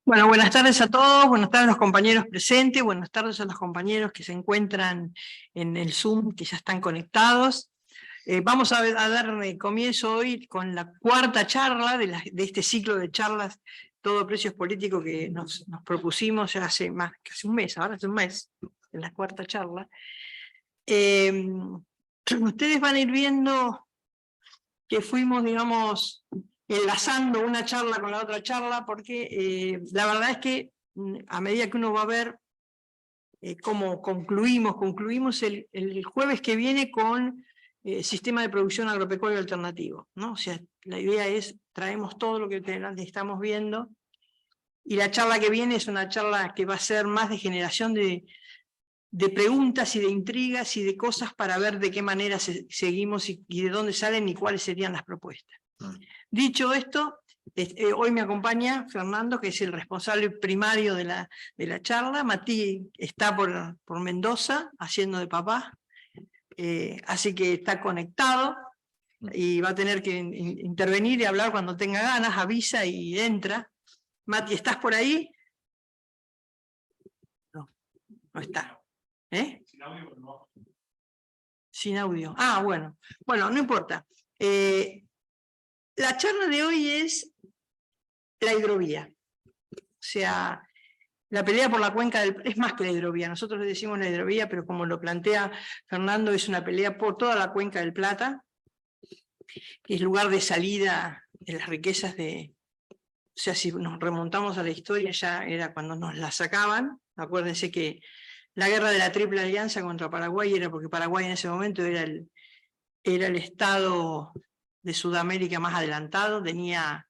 Bueno, buenas tardes a todos, buenas tardes a los compañeros presentes, buenas tardes a los compañeros que se encuentran en el Zoom, que ya están conectados. Vamos a dar comienzo hoy con la cuarta charla de este ciclo de charlas Todo Precios Políticos que nos propusimos ya hace casi un mes, ahora hace un mes, en la cuarta charla. Ustedes van a ir viendo que fuimos, digamos, enlazando una charla con la otra charla, porque la verdad es que a medida que uno va a ver cómo concluimos el jueves que viene con sistema de producción agropecuario alternativo, ¿no? O sea, la idea es, traemos todo lo que estamos viendo, y la charla que viene es una charla que va a ser más de generación de preguntas y de intrigas y de cosas para ver de qué manera seguimos y de dónde salen y cuáles serían las propuestas. Dicho esto, hoy me acompaña Fernando, que es el responsable primario de la charla. Mati está por Mendoza, haciendo de papá, así que está conectado y va a tener que intervenir y hablar cuando tenga ganas, avisa y entra. Mati, ¿estás por ahí? No, no está. Sin audio, no. Sin audio. Ah, bueno. Bueno, no importa. La charla de hoy es la hidrovía. O sea, la pelea por la cuenca del... Es más que la hidrovía. Nosotros le decimos la hidrovía, pero como lo plantea Fernando, es una pelea por toda la cuenca del Plata, que es lugar de salida de las riquezas de... O sea, si nos remontamos a la historia, ya era cuando nos la sacaban. Acuérdense que la guerra de la Triple Alianza contra Paraguay era porque Paraguay en ese momento era el estado de Sudamérica más adelantado, tenía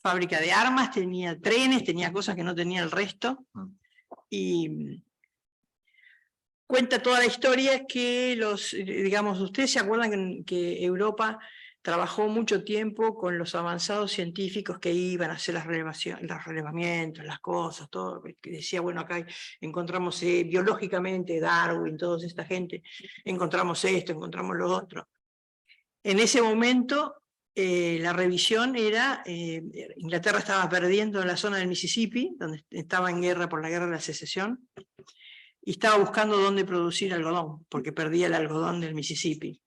fábrica de armas, tenía trenes, tenía cosas que no tenía el resto, y cuenta toda la historia que digamos, ustedes se acuerdan que Europa trabajó mucho tiempo con los avanzados científicos que iban a hacer los relevamientos, las cosas, todo, que decía, bueno, acá encontramos biológicamente Darwin, toda esta gente, encontramos esto, encontramos lo otro. En ese momento, la revisión era, Inglaterra estaba perdiendo en la zona del Mississippi, donde estaba en guerra por la guerra de la secesión, y estaba buscando dónde producir algodón, porque perdía el algodón del Mississippi,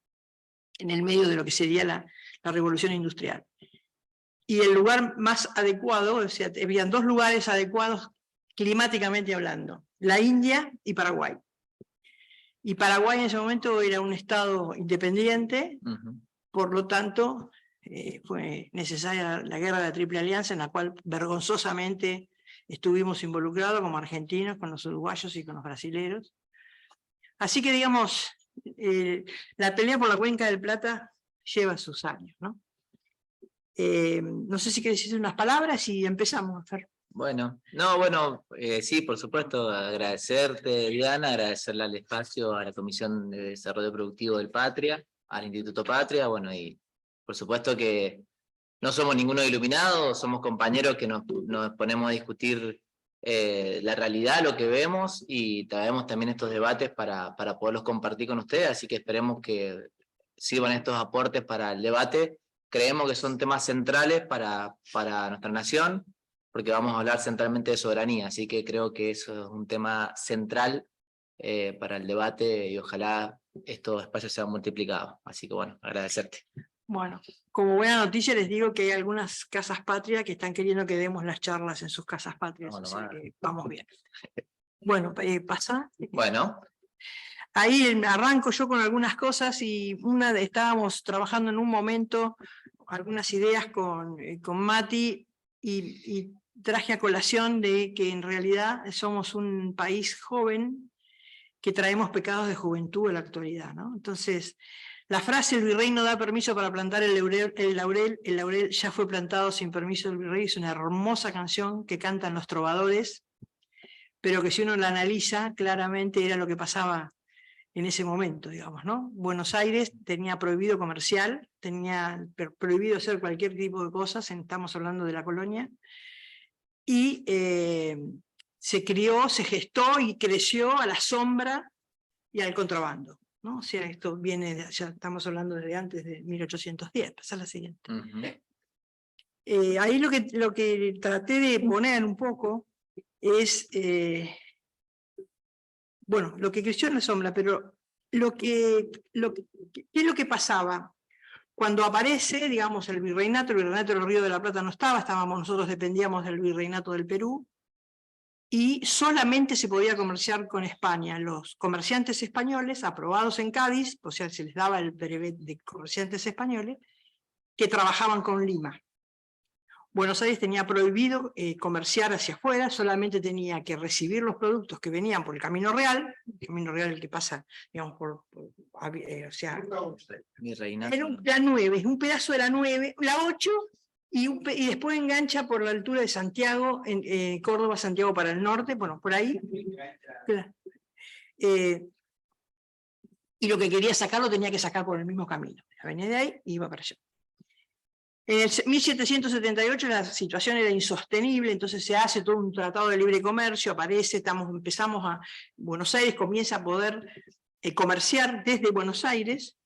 en el medio de lo que sería la revolución industrial. Y el lugar más adecuado, o sea, habían dos lugares adecuados climáticamente hablando, la India y Paraguay. Y Paraguay en ese momento era un estado independiente, por lo tanto fue necesaria la guerra de la Triple Alianza, en la cual vergonzosamente estuvimos involucrados como argentinos, con los uruguayos y con los brasileros. Así que digamos, la pelea por la cuenca del Plata lleva sus años, ¿no? No sé si querés decir unas palabras y empezamos, Fer. Bueno, sí, por supuesto, agradecerte, Diana, agradecerle al espacio, a la Comisión de Desarrollo Productivo del Patria, al Instituto Patria, bueno, y por supuesto que no somos ninguno iluminados, somos compañeros que nos ponemos a discutir la realidad, lo que vemos, y traemos también estos debates para poderlos compartir con ustedes, así que esperemos que sirvan estos aportes para el debate. Creemos que son temas centrales para nuestra nación, porque vamos a hablar centralmente de soberanía, así que creo que eso es un tema central para el debate y ojalá estos espacios sean multiplicados. Así que bueno, agradecerte. Bueno, como buena noticia les digo que hay algunas casas patrias que están queriendo que demos las charlas en sus casas patrias, o sea que vamos bien. Bueno, pasa. Bueno. Ahí arranco yo con algunas cosas y estábamos trabajando en un momento algunas ideas con Mati y traje a colación de que en realidad somos un país joven que traemos pecados de juventud en la actualidad, ¿no? Entonces, la frase "el virrey no da permiso para plantar el laurel ya fue plantado sin permiso del virrey" es una hermosa canción que cantan los trovadores, pero que si uno la analiza, claramente era lo que pasaba en ese momento, digamos, ¿no? Buenos Aires tenía prohibido comercial, tenía prohibido hacer cualquier tipo de cosas, estamos hablando de la colonia, y se crió, se gestó y creció a la sombra y al contrabando, ¿no? O sea, esto viene, ya estamos hablando desde antes de 1810, pasa la siguiente. Ahí lo que traté de poner un poco es, bueno, lo que creció en la sombra, pero ¿qué es lo que pasaba? Cuando aparece, digamos, el virreinato del Río de la Plata no estaba, nosotros dependíamos del virreinato del Perú, y solamente se podía comerciar con España. Los comerciantes españoles, aprobados en Cádiz, o sea, se les daba el brevet de comerciantes españoles, que trabajaban con Lima. Buenos Aires tenía prohibido comerciar hacia afuera, solamente tenía que recibir los productos que venían por el Camino Real, el que pasa, digamos, o sea, era la 9, es un pedazo de la 9, la 8, y después engancha por la altura de Santiago, en Córdoba, Santiago para el norte, bueno, por ahí. Y lo que quería sacar lo tenía que sacar por el mismo camino. Venía de ahí y iba para allá. En el 1778 la situación era insostenible, entonces se hace todo un tratado de libre comercio, Buenos Aires comienza a poder comerciar desde Buenos Aires,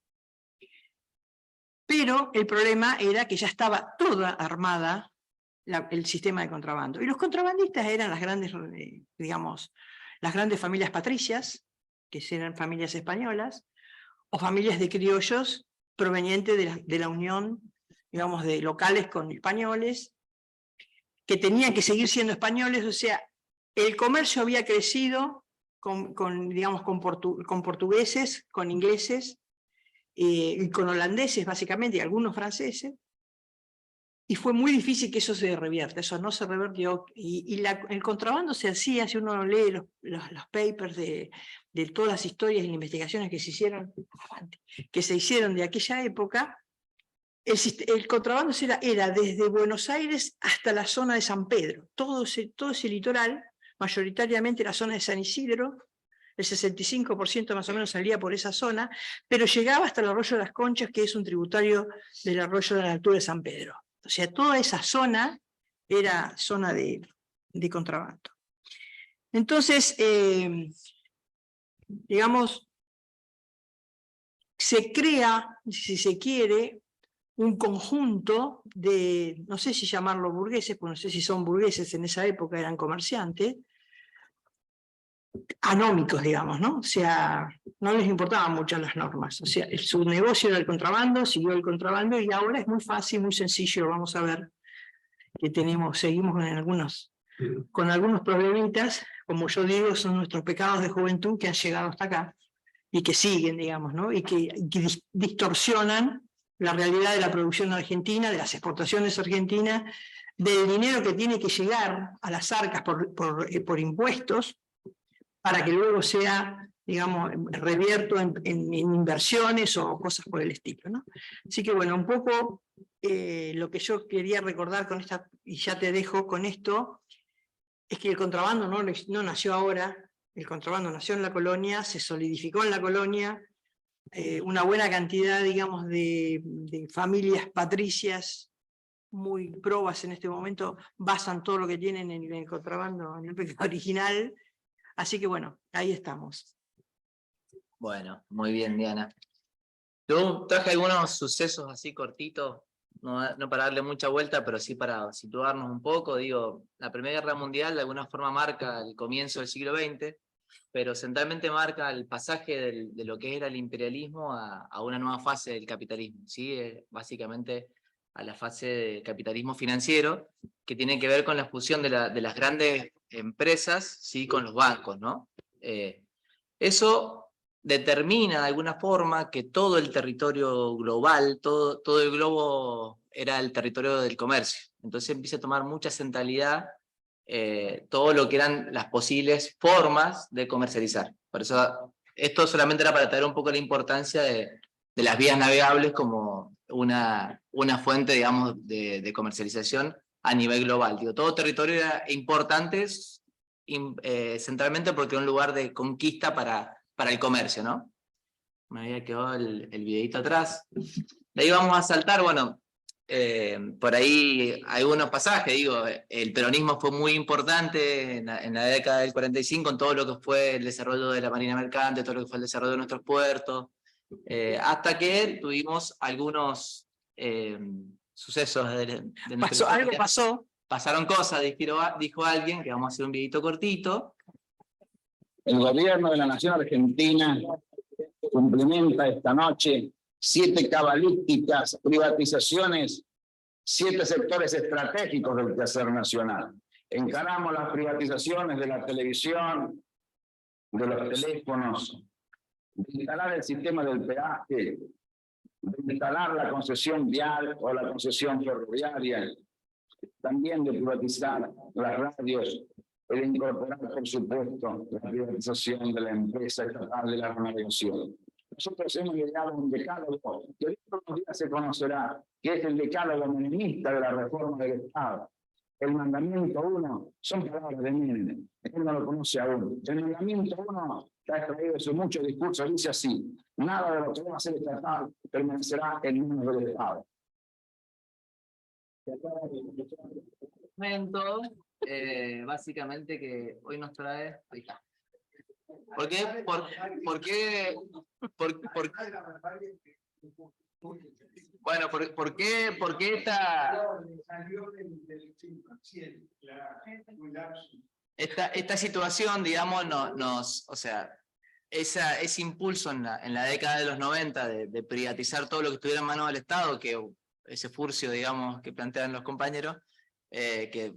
pero el problema era que ya estaba toda armada el sistema de contrabando. Y los contrabandistas eran las grandes, digamos, las grandes familias patricias, que eran familias españolas, o familias de criollos provenientes de la unión, digamos, de locales con españoles, que tenían que seguir siendo españoles, o sea, el comercio había crecido digamos, con portugueses, con ingleses, y con holandeses básicamente, y algunos franceses, y fue muy difícil que eso se revierta, eso no se revertió, y el contrabando se hacía, si uno lee los papers de todas las historias y investigaciones que se hicieron de aquella época, el contrabando era desde Buenos Aires hasta la zona de San Pedro, todo ese litoral, mayoritariamente la zona de San Isidro, el 65% más o menos salía por esa zona, pero llegaba hasta el arroyo de las Conchas, que es un tributario del arroyo de la altura de San Pedro. O sea, toda esa zona era zona de contrabando. Entonces, digamos, se crea, si se quiere, un conjunto de, no sé si llamarlo burgueses, pues no sé si son burgueses, en esa época eran comerciantes, anómicos, digamos, ¿no? O sea, no les importaban mucho las normas. O sea, su negocio era el contrabando, siguió el contrabando, y ahora es muy fácil, muy sencillo. Vamos a ver que seguimos con algunos problemitas, como yo digo, son nuestros pecados de juventud que han llegado hasta acá, y que siguen, digamos, ¿no? Y que distorsionan la realidad de la producción argentina, de las exportaciones argentinas, del dinero que tiene que llegar a las arcas por impuestos, para que luego sea, digamos, revierto en inversiones o cosas por el estilo, ¿no? Así que bueno, un poco lo que yo quería recordar con esta, y ya te dejo con esto, es que el contrabando no nació ahora, el contrabando nació en la colonia, se solidificó en la colonia, una buena cantidad, digamos, de familias patricias muy probas en este momento basan todo lo que tienen en el contrabando, en el pecado original. Así que bueno, ahí estamos. Bueno, muy bien, Diana. Yo traje algunos sucesos así cortitos, no para darle mucha vuelta, pero sí para situarnos un poco. Digo, la Primera Guerra Mundial de alguna forma marca el comienzo del siglo XX, pero centralmente marca el pasaje de lo que era el imperialismo a una nueva fase del capitalismo, ¿sí? Básicamente a la fase de capitalismo financiero, que tiene que ver con la fusión de las grandes empresas, ¿sí? Con los bancos, ¿no? Eso determina de alguna forma que todo el territorio global, todo el globo era el territorio del comercio. Entonces empieza a tomar mucha centralidad todo lo que eran las posibles formas de comercializar. Por eso esto solamente era para traer un poco la importancia de las vías navegables como una fuente, digamos, de comercialización a nivel global. Digo, todo territorio era importante centralmente porque era un lugar de conquista para el comercio, ¿no? Me había quedado el videito atrás. De ahí vamos a saltar, bueno, por ahí algunos pasajes, digo, el peronismo fue muy importante en la década del 45 en todo lo que fue el desarrollo de la marina mercante, todo lo que fue el desarrollo de nuestros puertos, hasta que tuvimos algunos sucesos de nuestra Pasó, algo historia. pasó. Pasaron cosas, dijo alguien, que vamos a hacer un videito cortito. El gobierno de la Nación Argentina cumplimenta esta noche 7 cabalísticas privatizaciones, 7 sectores estratégicos del quehacer nacional. Encaramos las privatizaciones de la televisión, de los teléfonos, de instalar el sistema del peaje, de instalar la concesión vial o la concesión ferroviaria, también de privatizar las radios, de incorporar, por supuesto, la privatización de la empresa estatal de la navegación. Nosotros hemos llegado a un decálogo que dentro de unos días se conocerá, que es el decálogo menemista de la reforma del Estado. El mandamiento 1 son palabras de Menem, él no lo conoce aún. El mandamiento 1, que ha extraído de sus muchos discursos, dice así: nada de lo que va a ser estatal permanecerá en manos del Estado. Momento, básicamente que hoy nos trae. Ahí está. ¿Por qué? Bueno, ¿por qué esta situación, digamos, o sea, ese impulso en la década de los 90 de privatizar todo lo que estuviera en manos del Estado, que ese furcio, digamos, que plantean los compañeros, que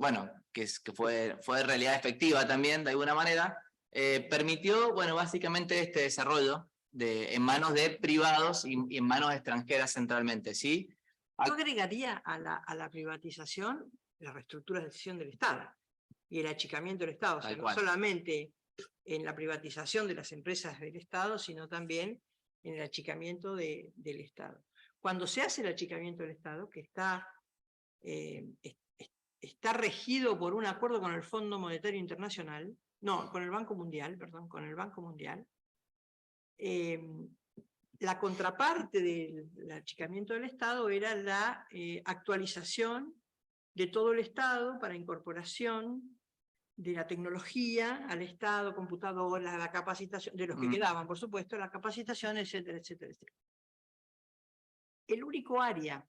fue realidad efectiva también, de alguna manera, permitió, bueno, básicamente este desarrollo en manos de privados y en manos extranjeras centralmente, ¿sí? Yo agregaría a la privatización la reestructuración del Estado y el achicamiento del Estado, o sea, no solamente en la privatización de las empresas del Estado, sino también en el achicamiento del Estado. Cuando se hace el achicamiento del Estado, que está regido por un acuerdo con el Fondo Monetario Internacional, no, con el Banco Mundial, perdón, con el Banco Mundial, la contraparte del achicamiento del Estado era la actualización de todo el Estado para incorporación de la tecnología al Estado, computadoras, la capacitación, de los que quedaban, por supuesto, la capacitación, etcétera, etcétera, etcétera. El único área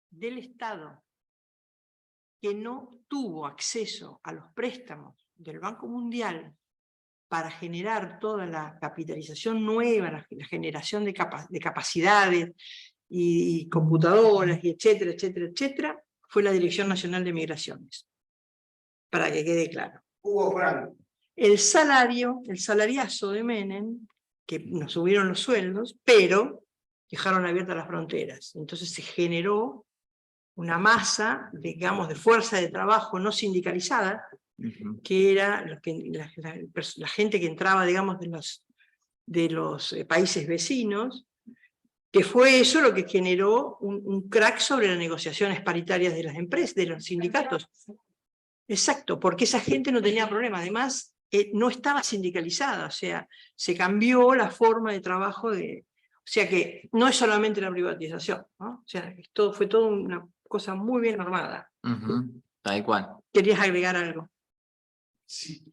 del Estado que no tuvo acceso a los préstamos del Banco Mundial para generar toda la capitalización nueva, la generación de capacidades y computadoras, y etcétera, etcétera, etcétera, fue la Dirección Nacional de Migraciones. Para que quede claro. Hugo Franco. El salariazo de Menem, que nos subieron los sueldos, pero dejaron abiertas las fronteras. Entonces se generó una masa, digamos, de fuerza de trabajo no sindicalizada, que era la gente que entraba, digamos, de los países vecinos, que fue eso lo que generó un crack sobre las negociaciones paritarias de las empresas, de los sindicatos. Exacto, porque esa gente no tenía problema. Además, no estaba sindicalizada, o sea, se cambió la forma de trabajo o sea que no es solamente la privatización, ¿no? O sea, fue todo una cosa muy bien armada. Tal cual. ¿Querías agregar algo? Sí,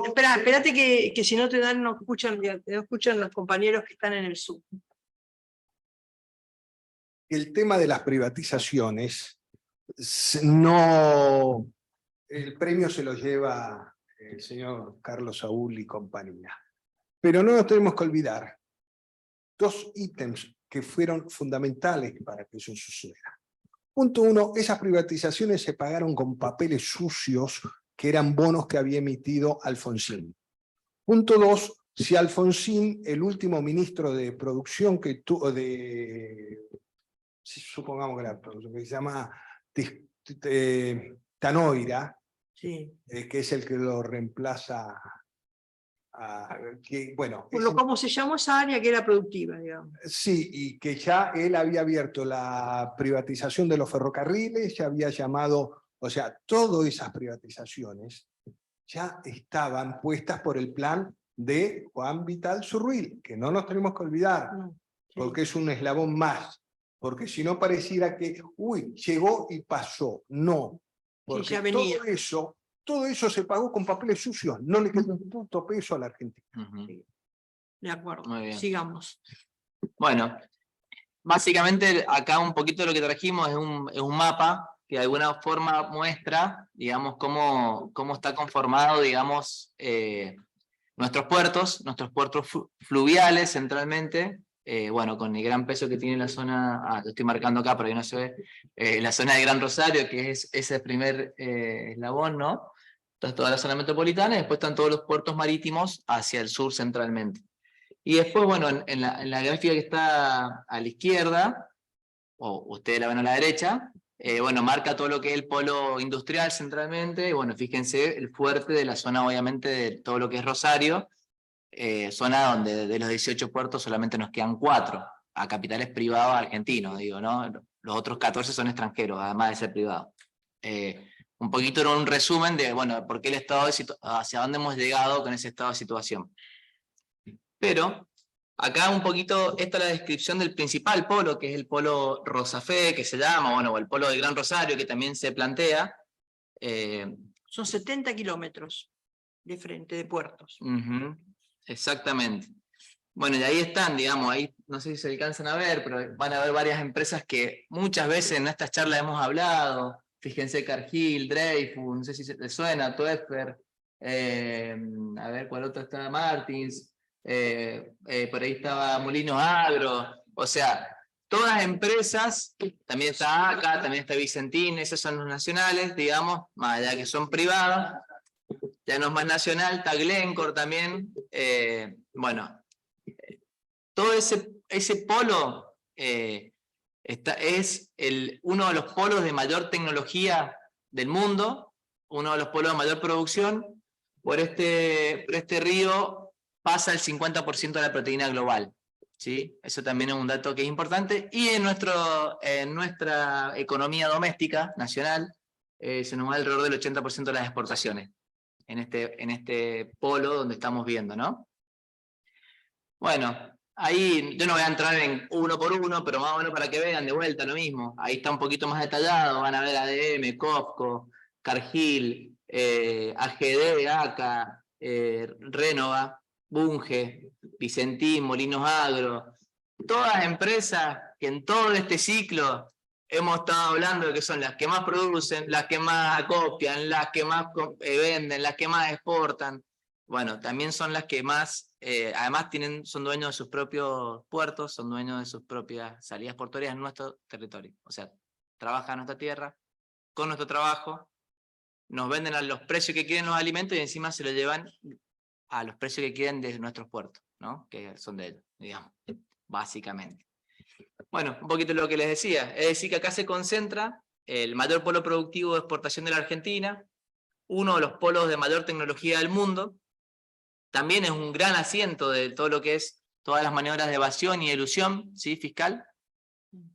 espérate que si no te dan, no escuchan los compañeros que están en el Zoom. el tema de las privatizaciones, no, el premio se lo lleva el señor Carlos Saúl y compañía. Pero no nos tenemos que olvidar 2 ítems que fueron fundamentales para que eso suceda. Punto 1, esas privatizaciones se pagaron con papeles sucios que eran bonos que había emitido Alfonsín. Punto 2, si Alfonsín, el último ministro de producción que tuvo, supongamos que era producción, que se llama Tanoira, Sí. que es el que lo reemplaza, ¿Cómo se llamó esa área que era productiva, digamos? Sí, y que ya él había abierto la privatización de los ferrocarriles, ya había llamado, o sea, todas esas privatizaciones ya estaban puestas por el plan de Juan Vital Zurruil, que no nos tenemos que olvidar, porque es un eslabón más, porque si no pareciera que, llegó y pasó, no, porque ya venía. todo eso se pagó con papeles sucios, no le quedó un puto peso a la Argentina. Sí. De acuerdo, Muy bien. sigamos. Bueno, básicamente acá un poquito lo que trajimos es un mapa que de alguna forma muestra, digamos, cómo está conformado, digamos, nuestros puertos fluviales centralmente, bueno, con el gran peso que tiene la zona, lo estoy marcando acá, pero ahí no se ve, la zona de Gran Rosario, que es ese primer eslabón, ¿no? Entonces toda la zona metropolitana, y después están todos los puertos marítimos hacia el sur centralmente. Y después, bueno, en la gráfica que está a la izquierda, o ustedes la ven a la derecha, bueno, marca todo lo que es el polo industrial centralmente, y bueno, fíjense el fuerte de la zona, obviamente, de todo lo que es Rosario, zona donde de los 18 puertos solamente nos quedan 4, a capitales privados argentinos, digo, ¿no? Los otros 14 son extranjeros, además de ser privados. Un poquito era un resumen de, bueno, por qué el estado hacia dónde hemos llegado con ese estado de situación. Pero acá un poquito, esta es la descripción del principal polo, que es el polo Rosafé, que se llama, bueno, o el polo del Gran Rosario, que también se plantea. Son 70 kilómetros de frente de puertos. Exactamente. Bueno, y ahí están, digamos, ahí no sé si se alcanzan a ver, pero van a ver varias empresas que muchas veces en estas charlas hemos hablado. Fíjense, Cargill, Dreyfus, no sé si les suena, Toeffer, a ver cuál otro está, Martins, por ahí estaba Molinos Agro, o sea, todas empresas, también está ACA, también está Vicentín, esos son los nacionales, digamos, más allá que son privadas, ya no es más nacional, está Glencore también, bueno, todo ese polo es uno de los polos de mayor tecnología del mundo, uno de los polos de mayor producción. Por este río pasa el 50% de la proteína global, ¿sí? Eso también es un dato que es importante. Y en nuestra economía doméstica nacional se nos va alrededor del 80% de las exportaciones en este polo donde estamos viendo, ¿no? Bueno, ahí yo no voy a entrar en uno por uno, pero más o menos para que vean de vuelta lo mismo. Ahí está un poquito más detallado, van a ver ADM, COFCO, Cargill, AGD, ACA, Rénova, Bunge, Vicentín, Molinos Agro, todas empresas que en todo este ciclo hemos estado hablando de que son las que más producen, las que más acopian, las que más venden, las que más exportan. Bueno, también son las que más, además son dueños de sus propios puertos, son dueños de sus propias salidas portuarias en nuestro territorio. O sea, trabajan en nuestra tierra, con nuestro trabajo, nos venden a los precios que quieren los alimentos y encima se los llevan a los precios que quieren de nuestros puertos, ¿no? Que son de ellos, digamos, básicamente. Bueno, un poquito lo que les decía, es decir que acá se concentra el mayor polo productivo de exportación de la Argentina, uno de los polos de mayor tecnología del mundo, también es un gran asiento de todo lo que es todas las maniobras de evasión y elusión, ¿sí? Fiscal,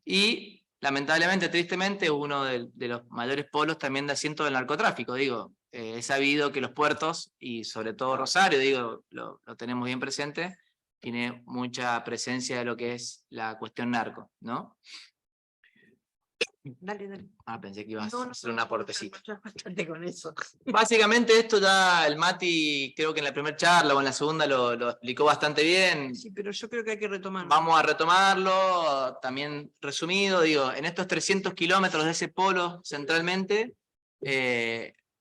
y lamentablemente, tristemente, uno de los mayores polos también de asiento del narcotráfico, digo, he sabido que los puertos, y sobre todo Rosario, digo, lo tenemos bien presente, tiene mucha presencia de lo que es la cuestión narco, ¿no? Dale. Pensé que ibas a hacer un aportecito. Bastante con eso. Básicamente esto ya el Mati, creo que en la primera charla o en la segunda lo explicó bastante bien. Sí, pero yo creo que hay que retomarlo. Vamos a retomarlo, también resumido, digo, en estos 300 kilómetros de ese polo centralmente,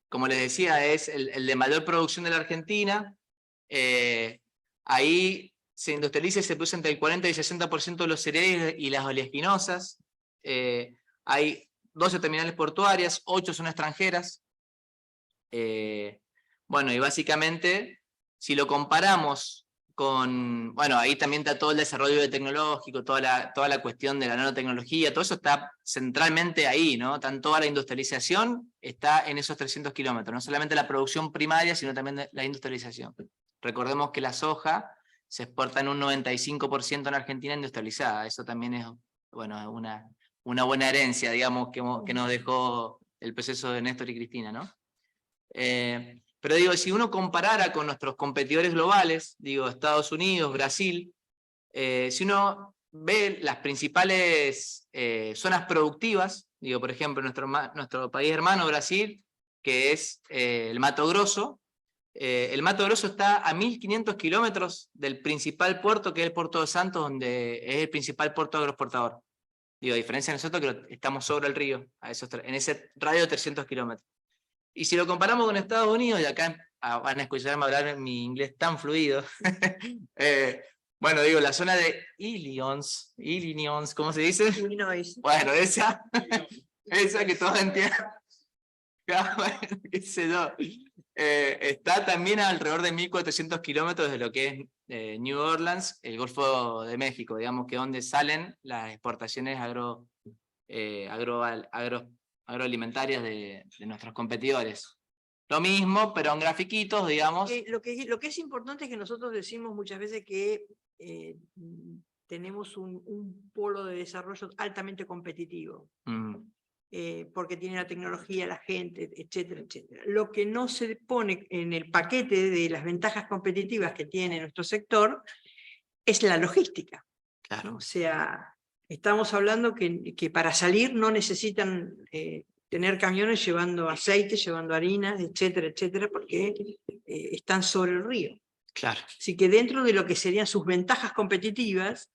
como les decía, es el de mayor producción de la Argentina. Ahí se industrializa y se produce entre el 40 y el 60% de los cereales y las oleaginosas. Hay 12 terminales portuarias, 8 son extranjeras. Bueno, y básicamente, si lo comparamos con, bueno, ahí también está todo el desarrollo tecnológico, toda la cuestión de la nanotecnología, todo eso está centralmente ahí, ¿no? Toda la industrialización está en esos 300 kilómetros, no solamente la producción primaria, sino también la industrialización. Recordemos que la soja se exporta en un 95% en Argentina industrializada, eso también es, bueno, una buena herencia, digamos, que nos dejó el proceso de Néstor y Cristina, ¿no? Pero digo, si uno comparara con nuestros competidores globales, digo, Estados Unidos, Brasil, si uno ve las principales zonas productivas, digo, por ejemplo, nuestro país hermano Brasil, que es el Mato Grosso está a 1500 kilómetros del principal puerto, que es el puerto de Santos, donde es el principal puerto agroexportador. Digo, a diferencia de nosotros que estamos sobre el río, en ese radio de 300 kilómetros. Y si lo comparamos con Estados Unidos, y acá van a escucharme hablar mi inglés tan fluido, bueno, digo, la zona de Illinois, ¿cómo se dice? Illinois. Bueno, esa que todos entienden. Bueno, qué sé yo. Está también alrededor de 1.400 kilómetros de lo que es New Orleans, el Golfo de México, digamos que donde salen las exportaciones agroalimentarias de nuestros competidores. Lo mismo, pero en grafiquitos, digamos. Lo que es importante es que nosotros decimos muchas veces que tenemos un polo de desarrollo altamente competitivo. Porque tiene la tecnología, la gente, etcétera, etcétera. Lo que no se pone en el paquete de las ventajas competitivas que tiene nuestro sector es la logística. Claro. O sea, estamos hablando que para salir no necesitan tener camiones llevando aceite, llevando harinas, etcétera, etcétera, porque están sobre el río. Claro. Así que dentro de lo que serían sus ventajas competitivas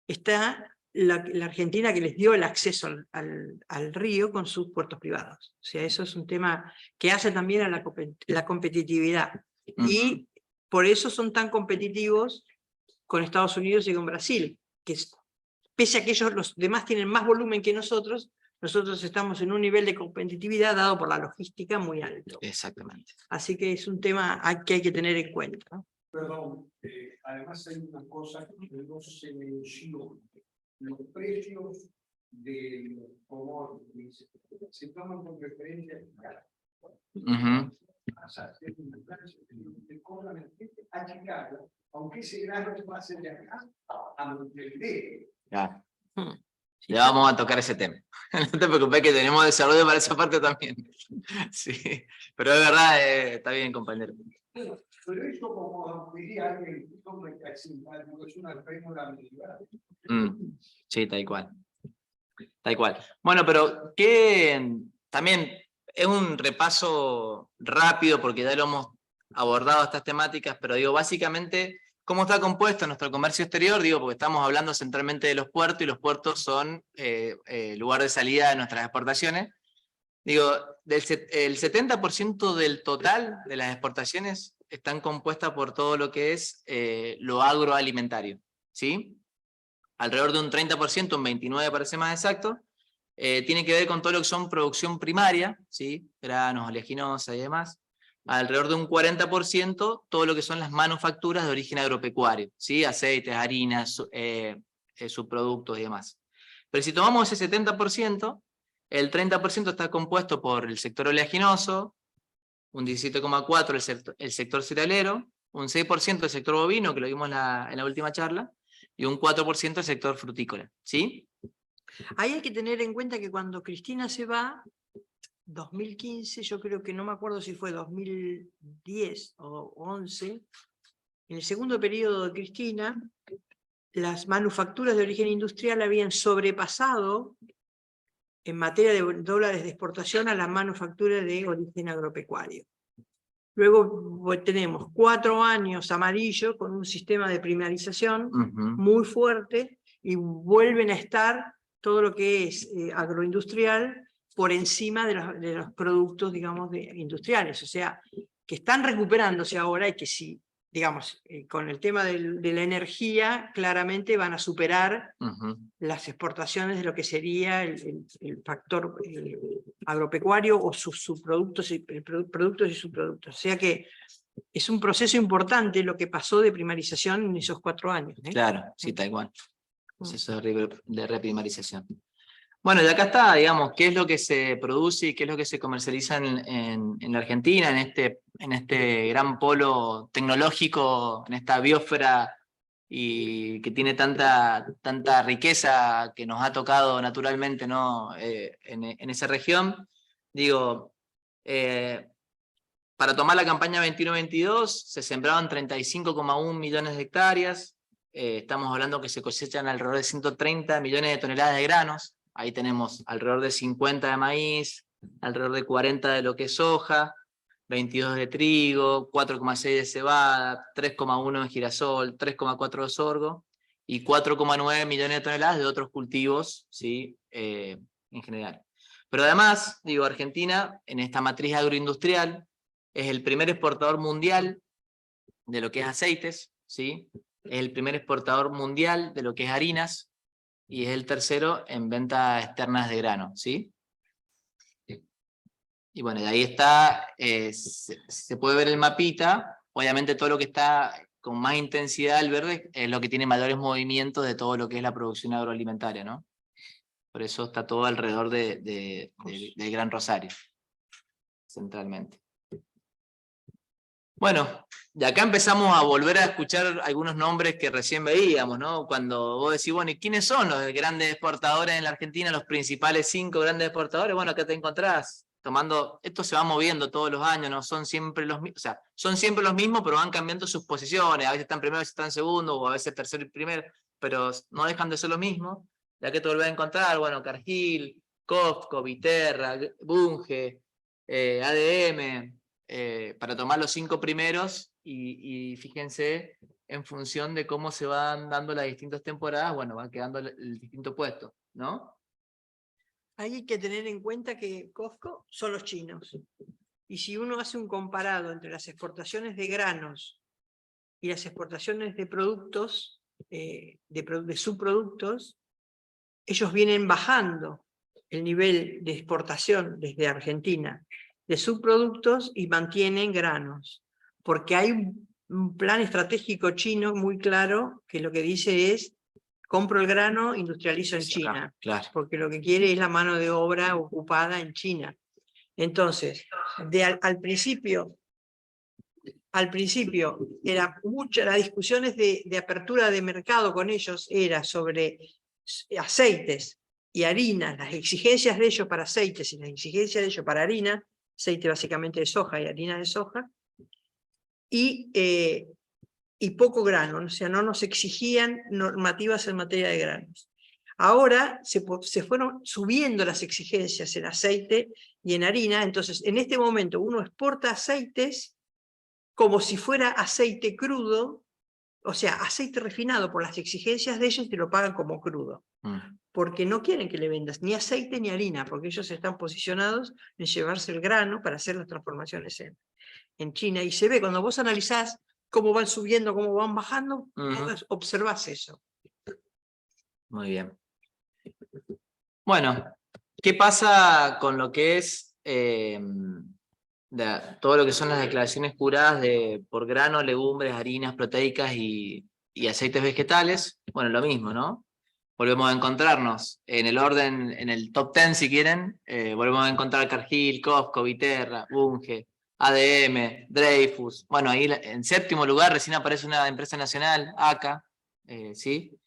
está la Argentina, que les dio el acceso al río con sus puertos privados. O sea, eso es un tema que hace también a la competitividad. Y por eso son tan competitivos con Estados Unidos y con Brasil, que pese a que ellos, los demás, tienen más volumen que nosotros estamos en un nivel de competitividad dado por la logística muy alto. Exactamente. Así que es un tema que hay que tener en cuenta, ¿no? Perdón, además hay una cosa que no se menciona. Los precios de los commodities se toman con referencia a Chicago, aunque ese grano pase de acá a Montevideo. Ya. Ya vamos a tocar ese tema. No te preocupes que tenemos desarrollo para esa parte también. Sí, pero es verdad, está bien, compañero. Pero eso, como diría alguien, es una fórmula medieval. Sí, tal cual. Tal cual. Bueno, pero que también es un repaso rápido porque ya lo hemos abordado estas temáticas, pero digo, básicamente, ¿cómo está compuesto nuestro comercio exterior? Digo, porque estamos hablando centralmente de los puertos y los puertos son lugar de salida de nuestras exportaciones. Digo, el 70% del total de las exportaciones están compuestas por todo lo que es lo agroalimentario, ¿sí? Alrededor de un 30%, un 29% para ser más exacto, tiene que ver con todo lo que son producción primaria, ¿sí? Granos, oleaginosa y demás. Alrededor de un 40% todo lo que son las manufacturas de origen agropecuario, ¿sí? Aceites, harinas, subproductos y demás. Pero si tomamos ese 70%, el 30% está compuesto por el sector oleaginoso, un 17,4% el sector cerealero, un 6% el sector bovino, que lo vimos en la última charla, y un 4% el sector frutícola, ¿sí? Ahí hay que tener en cuenta que cuando Cristina se va, 2015, yo creo que no me acuerdo si fue 2010 o 11, en el segundo periodo de Cristina, las manufacturas de origen industrial habían sobrepasado en materia de dólares de exportación a la manufactura de origen agropecuario. Luego tenemos 4 años amarillo con un sistema de primarización muy fuerte y vuelven a estar todo lo que es agroindustrial por encima de los productos, digamos, industriales. O sea, que están recuperándose ahora y que sí, digamos, con el tema de la energía, claramente van a superar las exportaciones de lo que sería el factor agropecuario o sus subproductos y productos y subproductos. O sea que es un proceso importante lo que pasó de primarización en esos 4 años. Claro, sí, tal cual. Proceso de reprimarización. Bueno, y acá está, digamos, qué es lo que se produce y qué es lo que se comercializa en la Argentina, en este gran polo tecnológico, en esta biosfera y que tiene tanta riqueza que nos ha tocado naturalmente, ¿no? En esa región. Digo, para tomar la campaña 21-22 se sembraban 35,1 millones de hectáreas, estamos hablando que se cosechan alrededor de 130 millones de toneladas de granos, ahí tenemos alrededor de 50 de maíz, alrededor de 40 de lo que es soja, 22 de trigo, 4,6 de cebada, 3,1 de girasol, 3,4 de sorgo, y 4,9 millones de toneladas de otros cultivos, ¿sí? En general. Pero además, digo, Argentina, en esta matriz agroindustrial, es el primer exportador mundial de lo que es aceites, ¿sí? Es el primer exportador mundial de lo que es harinas, y es el tercero en ventas externas de grano, ¿sí? Y bueno, de ahí está, se puede ver el mapita, obviamente todo lo que está con más intensidad el verde es lo que tiene mayores movimientos de todo lo que es la producción agroalimentaria, ¿no? Por eso está todo alrededor del Gran Rosario, centralmente. Bueno, de acá empezamos a volver a escuchar algunos nombres que recién veíamos, ¿no? Cuando vos decís, bueno, ¿y quiénes son los grandes exportadores en la Argentina, los principales 5 grandes exportadores? Bueno, acá te encontrás tomando, esto se va moviendo todos los años, no son siempre los mismos, o sea, son siempre los mismos, pero van cambiando sus posiciones, a veces están primero, a veces están segundo, o a veces tercero y primero, pero no dejan de ser los mismos. Ya que te volvés a encontrar, bueno, Cargill, COFCO, Viterra, Bunge, ADM, para tomar los 5 primeros y fíjense, en función de cómo se van dando las distintas temporadas, bueno, van quedando el distinto puesto, ¿no? Ahí hay que tener en cuenta que COFCO son los chinos. Y si uno hace un comparado entre las exportaciones de granos y las exportaciones de productos, de subproductos, ellos vienen bajando el nivel de exportación desde Argentina de subproductos y mantienen granos. Porque hay un plan estratégico chino muy claro que lo que dice es: compro el grano, industrializo en China, claro. porque lo que quiere es la mano de obra ocupada en China. Entonces, al principio era las discusiones de apertura de mercado con ellos era sobre aceites y harinas, las exigencias de ellos para aceites y las exigencias de ellos para harina, aceite básicamente de soja y harina de soja, y poco grano, o sea, no nos exigían normativas en materia de granos. Ahora se fueron subiendo las exigencias en aceite y en harina, entonces en este momento uno exporta aceites como si fuera aceite crudo, o sea, aceite refinado por las exigencias de ellos te lo pagan como crudo, porque no quieren que le vendas ni aceite ni harina, porque ellos están posicionados en llevarse el grano para hacer las transformaciones en China, y se ve cuando vos analizás cómo van subiendo, cómo van bajando, observás eso. Muy bien. Bueno, ¿qué pasa con lo que es todo lo que son las declaraciones juradas por grano, legumbres, harinas proteicas y aceites vegetales? Bueno, lo mismo, ¿no? Volvemos a encontrarnos en el orden, en el top 10 si quieren, volvemos a encontrar Cargill, COFCO, Viterra, Bunge, ADM, Dreyfus. Bueno, ahí en 7º lugar recién aparece una empresa nacional, ACA, ¿sí?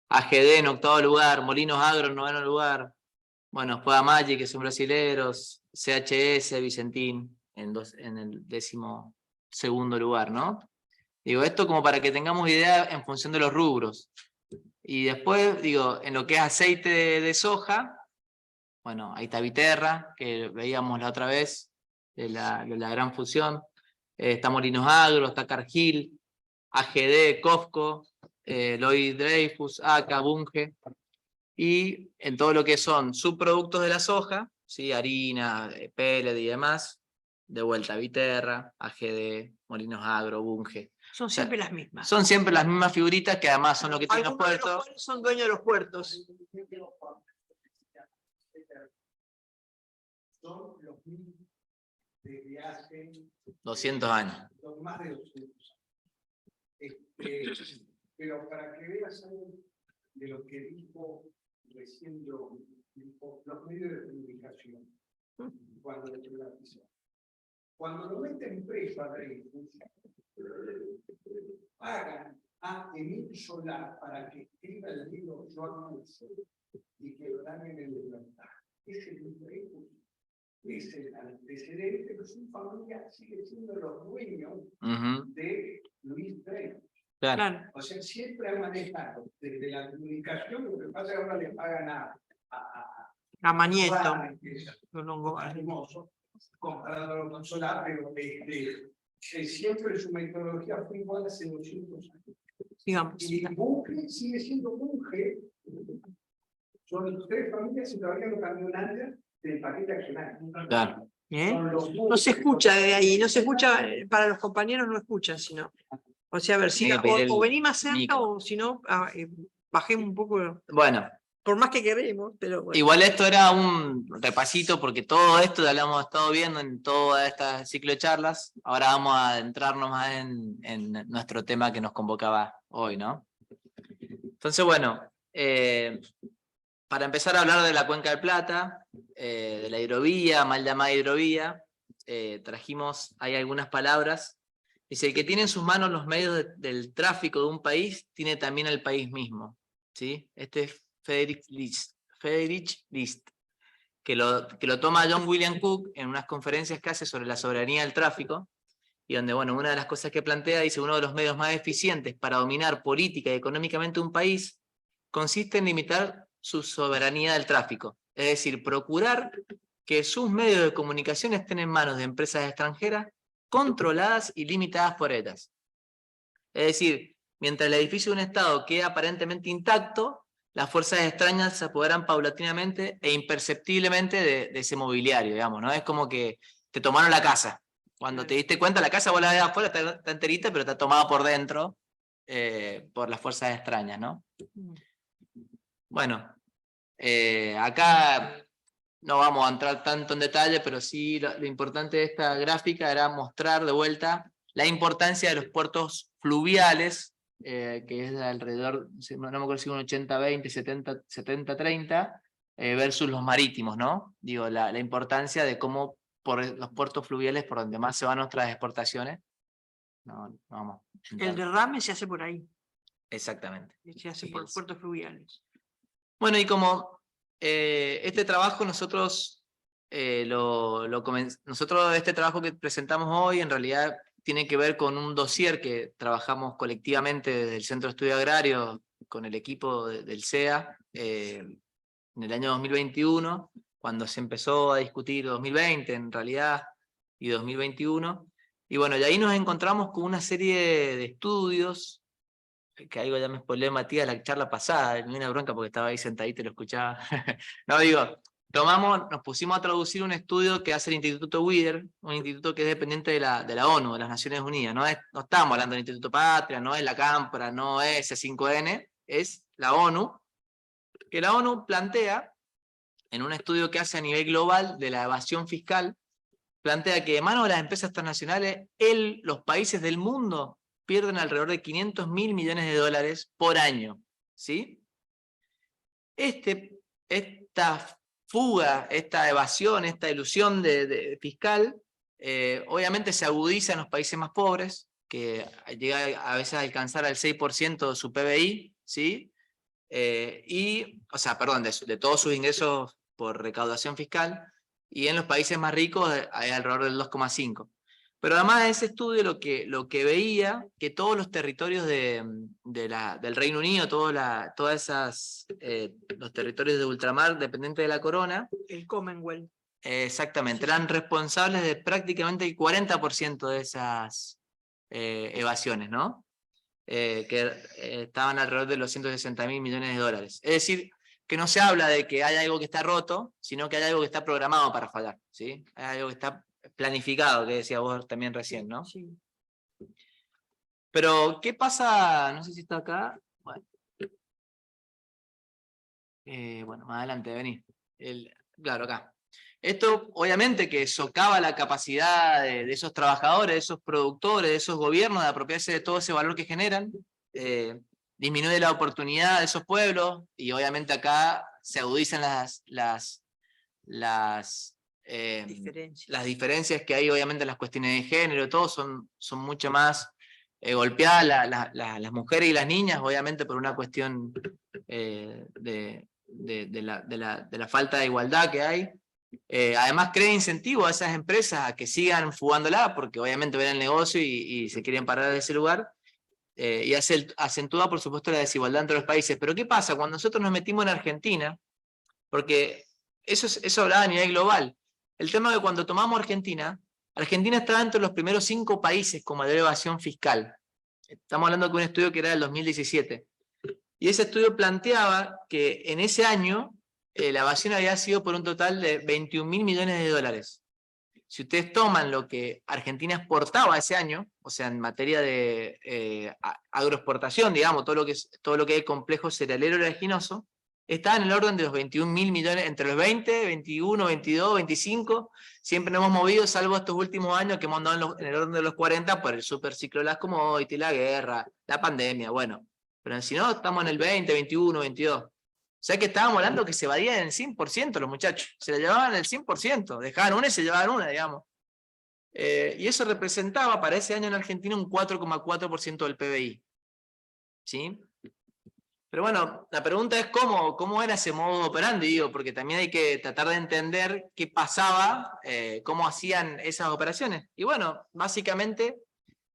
AGD en 8º lugar, Molinos Agro en 9º lugar, bueno, juega Magic, que son brasileros, CHS, Vicentín en el 12º lugar, ¿no? Digo, esto como para que tengamos idea en función de los rubros. Y después, digo, en lo que es aceite de soja, bueno, ahí está Viterra, que veíamos la otra vez, de la gran fusión. Está Molinos Agro, está Cargill, AGD, COFCO, Lloyd Dreyfus, ACA, Bunge. Y en todo lo que son subproductos de la soja, ¿sí? Harina, pellet y demás, de vuelta Viterra, AGD, Molinos Agro, Bunge. Son siempre las mismas. Son siempre las mismas figuritas que además son lo que tienen los puertos. Son dueños de los puertos. Son los mismos desde hace 200 años. Más de 200 años. Pero para que veas algo de lo que dijo recién los medios de comunicación, cuando lo meten preso a Dreyfus, pagan a Emil Solá para que escriba el libro Yo Anuncio y que lo dan en el libertad. Ese Dreyfus es el antecedente, pero su familia sigue siendo los dueños de Luis Dreyfus. Claro. O sea, siempre han manejado desde la comunicación, lo que pasa es que ahora le pagan a Manieto, hermoso, comparándolo con Solá, pero siempre su metodología fue igual hace 200 años. Digamos. Y monje sigue siendo monje. Son 3 familias y todavía no cambió nada del paquete accionario. Claro. Son los No se escucha de ahí, no se escucha, para los compañeros no escuchan, sino. O sea, a ver, si, Tiene que pedir o el vení más cerca micro. o si no, bajemos un poco, Bueno, por más que queremos, pero bueno. igual esto era un repasito porque todo esto ya lo hemos estado viendo en todo este ciclo de charlas. Ahora vamos a adentrarnos más en nuestro tema que nos convocaba hoy, ¿no? Entonces, bueno, para empezar a hablar de la Cuenca del Plata, de la hidrovía, mal llamada hidrovía, trajimos ahí algunas palabras. Dice, el que tiene en sus manos los medios del tráfico de un país, tiene también el país mismo. ¿Sí? Este es Friedrich List, que lo toma John William Cook en unas conferencias que hace sobre la soberanía del tráfico, y donde, bueno, una de las cosas que plantea, dice, uno de los medios más eficientes para dominar política y económicamente un país consiste en limitar su soberanía del tráfico, es decir, procurar que sus medios de comunicación estén en manos de empresas extranjeras controladas y limitadas por ellas. Es decir, mientras el edificio de un Estado queda aparentemente intacto, las fuerzas extrañas se apoderan paulatinamente e imperceptiblemente de ese mobiliario, digamos, ¿no? Es como que te tomaron la casa. Cuando te diste cuenta, la casa vos la ves afuera, está enterita, pero está tomada por dentro por las fuerzas extrañas, ¿no? Bueno, acá no vamos a entrar tanto en detalle, pero sí lo importante de esta gráfica era mostrar de vuelta la importancia de los puertos fluviales, que es de alrededor, no me acuerdo si un 80-20, 70-30, versus los marítimos, ¿no? Digo, la importancia de cómo por los puertos fluviales, por donde más se van nuestras exportaciones, no vamos. El derrame se hace por ahí, Exactamente. se hace por puertos fluviales. Bueno, y como este trabajo nosotros este trabajo que presentamos hoy en realidad tiene que ver con un dossier que trabajamos colectivamente desde el Centro de Estudio Agrario con el equipo del CEA en el año 2021, cuando se empezó a discutir 2020 en realidad y 2021. Y bueno, y ahí nos encontramos con una serie de estudios, que algo ya me spoileó Matías la charla pasada, me dio una bronca porque estaba ahí sentadito y lo escuchaba. No, digo, nos pusimos a traducir un estudio que hace el Instituto Wider, un instituto que es dependiente de la ONU, de las Naciones Unidas. No estamos hablando del Instituto Patria, no es la Cámpora, no es C5N, es la ONU, que la ONU plantea, en un estudio que hace a nivel global de la evasión fiscal, plantea que de manos de las empresas transnacionales, los países del mundo pierden alrededor de 500.000 millones de dólares por año. ¿Sí? Esta fuga, esta evasión, esta ilusión fiscal, obviamente se agudiza en los países más pobres, que llega a veces a alcanzar al 6% de su PBI, ¿sí? O sea, perdón, de todos sus ingresos por recaudación fiscal, y en los países más ricos hay alrededor del 2,5%. Pero además de ese estudio lo que veía, que todos los territorios del Reino Unido, los territorios de ultramar dependientes de la corona, El Commonwealth. Exactamente, eran responsables de prácticamente el 40% de esas evasiones, ¿no? Que estaban alrededor de los 160.000 millones de dólares. Es decir, que no se habla de que hay algo que está roto, sino que hay algo que está programado para fallar, ¿sí? Hay algo que está planificado, que decía vos también recién, ¿no? Sí. Pero, ¿qué pasa? No sé si está acá. Bueno, más adelante, vení. Claro, acá. Esto, obviamente, que socava la capacidad de esos trabajadores, de esos productores, de esos gobiernos de apropiarse de todo ese valor que generan, disminuye la oportunidad de esos pueblos, y obviamente acá se agudizan las diferencias que hay, obviamente, en las cuestiones de género, todo son mucho más golpeadas las mujeres y las niñas, obviamente por una cuestión de la falta de igualdad que hay. Además crea incentivo a esas empresas a que sigan fugándola, porque obviamente ven el negocio y se quieren parar de ese lugar, y acentúa por supuesto la desigualdad entre los países. Pero ¿qué pasa cuando nosotros nos metimos en Argentina? Porque eso hablaba a nivel global. El tema de cuando tomamos Argentina estaba entre los primeros 5 países con mayor evasión fiscal. Estamos hablando de un estudio que era del 2017. Y ese estudio planteaba que en ese año la evasión había sido por un total de 21.000 millones de dólares. Si ustedes toman lo que Argentina exportaba ese año, o sea, en materia de agroexportación, digamos, todo lo que es complejo cerealero oleaginoso, está en el orden de los 21.000 millones, entre los 20, 21, 22, 25, siempre nos hemos movido, salvo estos últimos años que hemos andado en el orden de los 40 por el superciclo de las commodities, la guerra, la pandemia, bueno. Pero si no, estamos en el 20, 21, 22. O sea que estábamos hablando que se evadían el 100% los muchachos. Se la llevaban el 100%. Dejaban una y se llevaban una, digamos. Y eso representaba para ese año en Argentina un 4,4% del PBI. ¿Sí? Pero bueno, la pregunta es cómo era ese modo operandi, digo, porque también hay que tratar de entender qué pasaba, cómo hacían esas operaciones. Y bueno, básicamente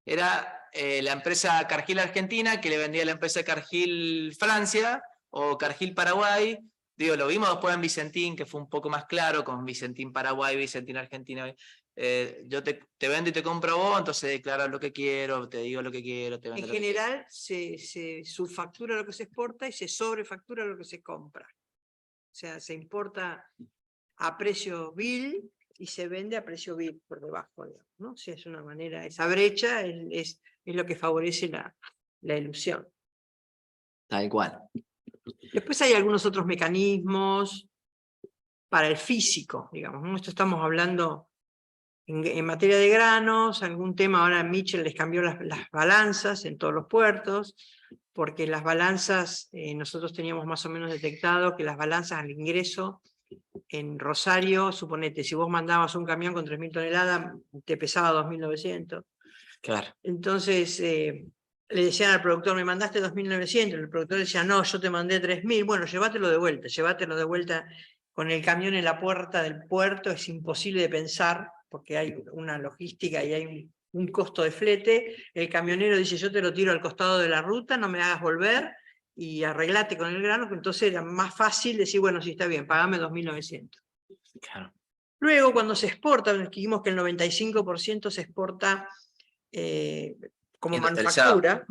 era la empresa Cargill Argentina que le vendía a la empresa Cargill Francia o Cargill Paraguay. Digo, lo vimos después en Vicentín, que fue un poco más claro, con Vicentín Paraguay, Vicentín Argentina. Yo te vendo y te compro a vos, entonces declaro lo que quiero, te digo lo que quiero. Te vendo En lo que quiero. general se subfactura lo que se exporta y se sobrefactura lo que se compra. O sea, se importa a precio bill y se vende a precio bill por debajo, digamos, ¿no? O sea, es una manera, esa brecha es lo que favorece la ilusión. Tal cual. Después hay algunos otros mecanismos para el físico, digamos, ¿no? Esto estamos hablando en materia de granos, algún tema, ahora Mitchell les cambió las balanzas en todos los puertos, porque las balanzas, nosotros teníamos más o menos detectado que las balanzas al ingreso en Rosario, suponete, si vos mandabas un camión con 3.000 toneladas, te pesaba 2.900. Claro. Entonces le decían al productor, me mandaste 2.900, el productor decía, no, yo te mandé 3.000, bueno, llévatelo de vuelta. Con el camión en la puerta del puerto es imposible de pensar, porque hay una logística y hay un costo de flete. El camionero dice, yo te lo tiro al costado de la ruta, no me hagas volver, y arreglate con el grano, que entonces era más fácil decir, bueno, sí, está bien, pagame 2.900. Claro. Luego, cuando se exporta, dijimos que el 95% se exporta como manufactura.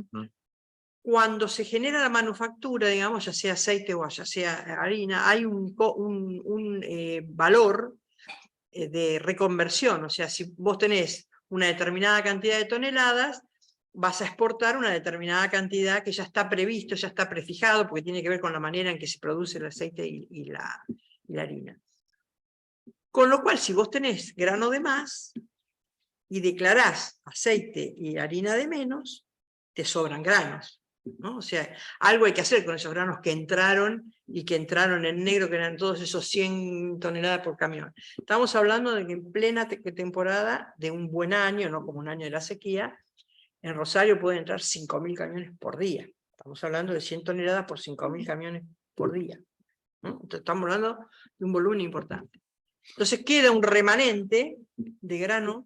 Cuando se genera la manufactura, digamos, ya sea aceite o ya sea harina, hay un valor de reconversión. O sea, si vos tenés una determinada cantidad de toneladas, vas a exportar una determinada cantidad que ya está previsto, ya está prefijado, porque tiene que ver con la manera en que se produce el aceite y la harina. Con lo cual, si vos tenés grano de más y declarás aceite y harina de menos, te sobran granos, ¿no? O sea, algo hay que hacer con esos granos que entraron y que entraron en negro, que eran todos esos 100 toneladas por camión. Estamos hablando de que en plena temporada de un buen año, no como un año de la sequía, en Rosario pueden entrar 5.000 camiones por día. Estamos hablando de 100 toneladas por 5.000 camiones por día, ¿no? Entonces, estamos hablando de un volumen importante. Entonces queda un remanente de grano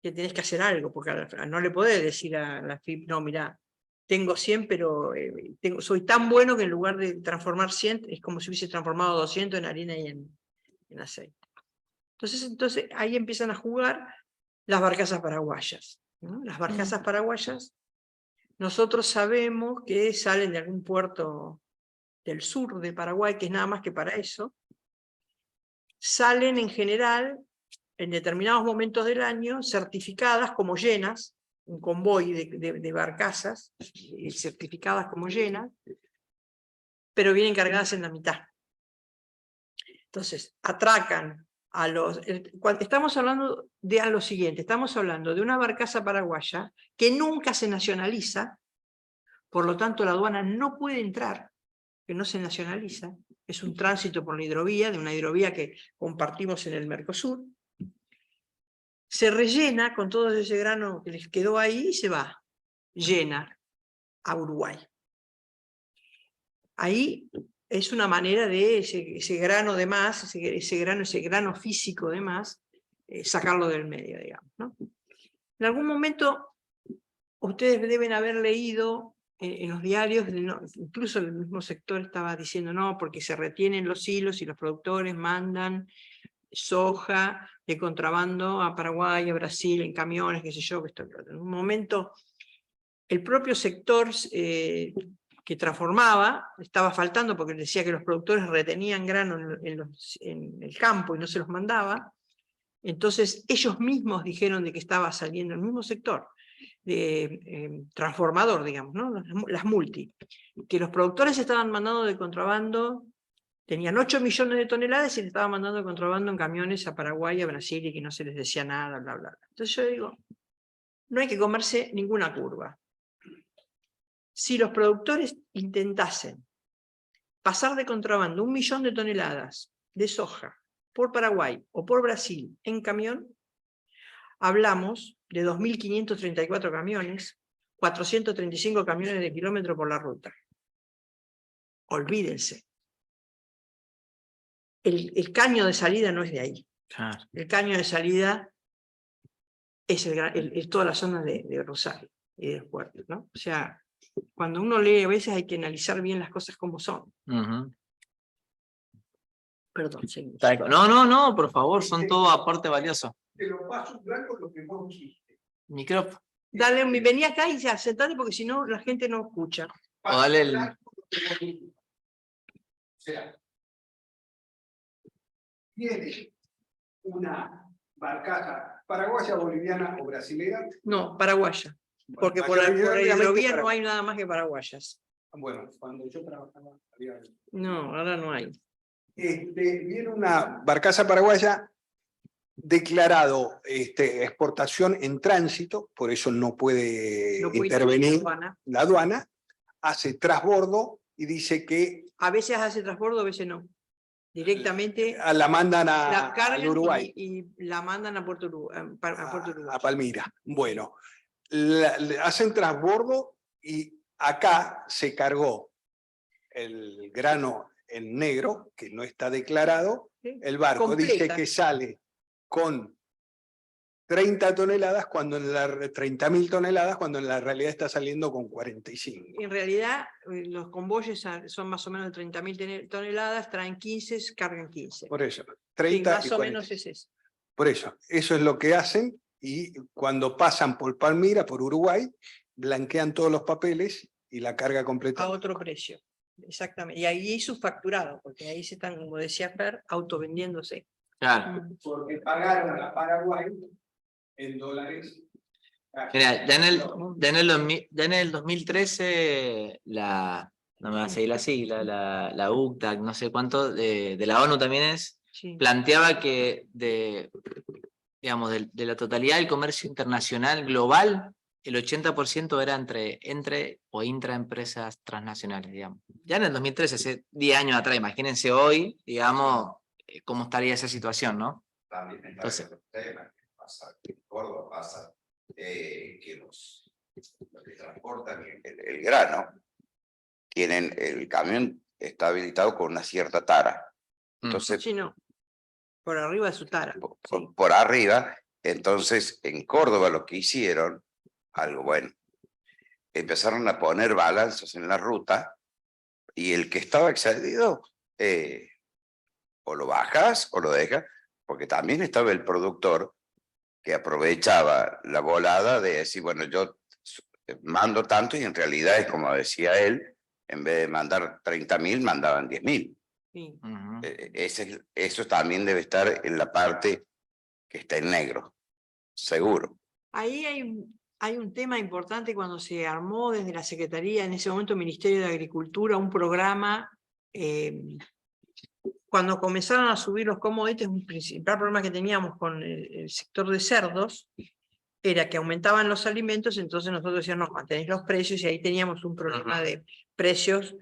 que tenés que hacer algo, porque no le podés decir a la FIP, no, mirá, tengo 100, pero soy tan bueno que en lugar de transformar 100, es como si hubiese transformado 200 en harina y en aceite. Entonces ahí empiezan a jugar las barcazas paraguayas, ¿no? Las barcazas paraguayas, nosotros sabemos que salen de algún puerto del sur de Paraguay, que es nada más que para eso. Salen en general, en determinados momentos del año, certificadas como llenas, un convoy de barcazas, certificadas como llenas, pero vienen cargadas en la mitad. Entonces, atracan a los... Estamos hablando de lo siguiente, estamos hablando de una barcaza paraguaya que nunca se nacionaliza, por lo tanto la aduana no puede entrar, que no se nacionaliza, es un tránsito por la hidrovía, de una hidrovía que compartimos en el Mercosur, se rellena con todo ese grano que les quedó ahí y se va, llena a Uruguay. Ahí es una manera de ese grano de más, ese grano físico de más, sacarlo del medio, digamos, ¿no? En algún momento ustedes deben haber leído en los diarios, incluso el mismo sector estaba diciendo no, porque se retienen los hilos y los productores mandan soja de contrabando a Paraguay, a Brasil, en camiones, qué sé yo, que esto. En un momento el propio sector que transformaba estaba faltando porque decía que los productores retenían grano en el campo y no se los mandaba. Entonces ellos mismos dijeron de que estaba saliendo el mismo sector transformador, digamos, ¿no? Las multi, que los productores estaban mandando de contrabando, tenían 8 millones de toneladas y le estaban mandando de contrabando en camiones a Paraguay, a Brasil, y que no se les decía nada, bla, bla, bla. Entonces yo digo, no hay que comerse ninguna curva. Si los productores intentasen pasar de contrabando 1 millón de toneladas de soja por Paraguay o por Brasil en camión, hablamos de 2.534 camiones, 435 camiones de kilómetro por la ruta. Olvídense. El caño de salida no es de ahí. Claro. El caño de salida es toda la zona de Rosario y de Puerto, ¿no? O sea, cuando uno lee a veces hay que analizar bien las cosas como son. Perdón, seguimos. No, por favor, son todo aporte valioso. Te lo paso en blanco lo que vos dijiste. Micrófono. Dale, vení acá y ya, sentate porque si no la gente no escucha. O dale el... O sea, tiene una barcaza paraguaya, boliviana o brasilera. No, paraguaya. Porque por el gobierno no hay nada más que paraguayas. Bueno, cuando yo trabajaba había... No, ahora no hay. Viene una barcaza paraguaya declarado exportación en tránsito, por eso no puede intervenir la aduana, hace trasbordo y dice que... A veces hace trasbordo, a veces no. Directamente la mandan la al Uruguay. y la mandan a Puerto Uruguay. A Palmira. Bueno, le hacen trasbordo y acá se cargó el grano en negro, que no está declarado. ¿Sí? El barco completa. Dice que sale con 30 toneladas, cuando en la 30.000 toneladas, cuando en la realidad está saliendo con 45. En realidad, los convoyes son más o menos de 30.000 toneladas, traen 15, cargan 15. Por eso, 30 sí, más o menos es eso. Por eso es lo que hacen, y cuando pasan por Palmira, por Uruguay, blanquean todos los papeles y la carga completa. A otro precio, exactamente. Y ahí es subfacturado, porque ahí se están, como decía Fer, autovendiéndose. Claro. Porque pagaron a Paraguay en dólares. Mira, ya en el 2013 no me va a seguir la sigla, la UNCTAD, no sé cuánto, de la ONU también es, sí, planteaba que digamos, de la totalidad del comercio internacional global, el 80% era entre o intraempresas transnacionales, digamos. Ya en el 2013, hace 10 años atrás, imagínense hoy, digamos, cómo estaría esa situación, ¿no? También entonces, en Córdoba pasa que los que transportan el grano tienen, el camión está habilitado con una cierta tara. Entonces, sí, no. Por arriba de su tara. Por arriba. Entonces, en Córdoba lo que hicieron, algo bueno, empezaron a poner balanzas en la ruta y el que estaba excedido, o lo bajas o lo dejas, porque también estaba el productor que aprovechaba la volada de decir, bueno, yo mando tanto y en realidad es como decía él, en vez de mandar 30.000, mandaban 10.000. Sí. Eso también debe estar en la parte que está en negro, seguro. Ahí hay un tema importante cuando se armó desde la Secretaría, en ese momento Ministerio de Agricultura, un programa, cuando comenzaron a subir los commodities, un principal problema que teníamos con el sector de cerdos, era que aumentaban los alimentos, entonces nosotros decíamos, no, mantenéis los precios, y ahí teníamos un problema de precios,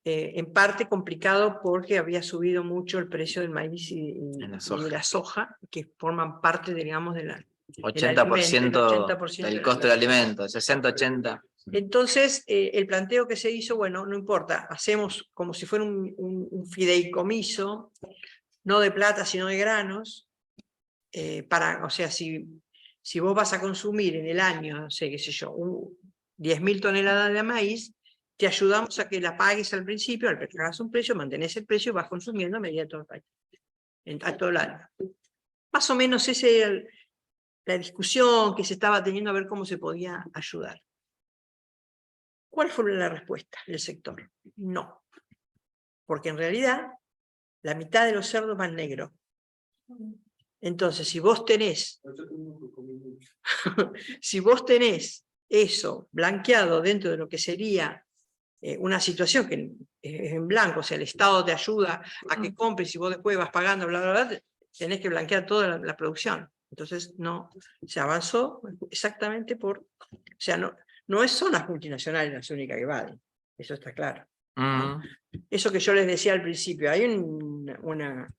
en parte complicado porque había subido mucho el precio del maíz y de la soja, que forman parte, digamos, de la 80% del costo del alimento, 60-80%. Entonces, el planteo que se hizo, bueno, no importa, hacemos como si fuera un fideicomiso, no de plata, sino de granos, o sea, si vos vas a consumir en el año, no sé, qué sé yo, 10.000 toneladas de maíz, te ayudamos a que la pagues al principio, al que hagas un precio, mantenés el precio y vas consumiendo a medida de todo el año, a todo el año. Más o menos esa era la discusión que se estaba teniendo a ver cómo se podía ayudar. ¿Cuál fue la respuesta del sector? No. Porque en realidad la mitad de los cerdos van negros. Entonces, si vos tenés eso blanqueado dentro de lo que sería una situación que es en blanco, o sea, el Estado te ayuda a que compres y vos después vas pagando, bla, bla, bla, tenés que blanquear toda la producción. Entonces, no, se avanzó exactamente por... O sea, no son las multinacionales las únicas que valen, eso está claro. Eso que yo les decía al principio, hay una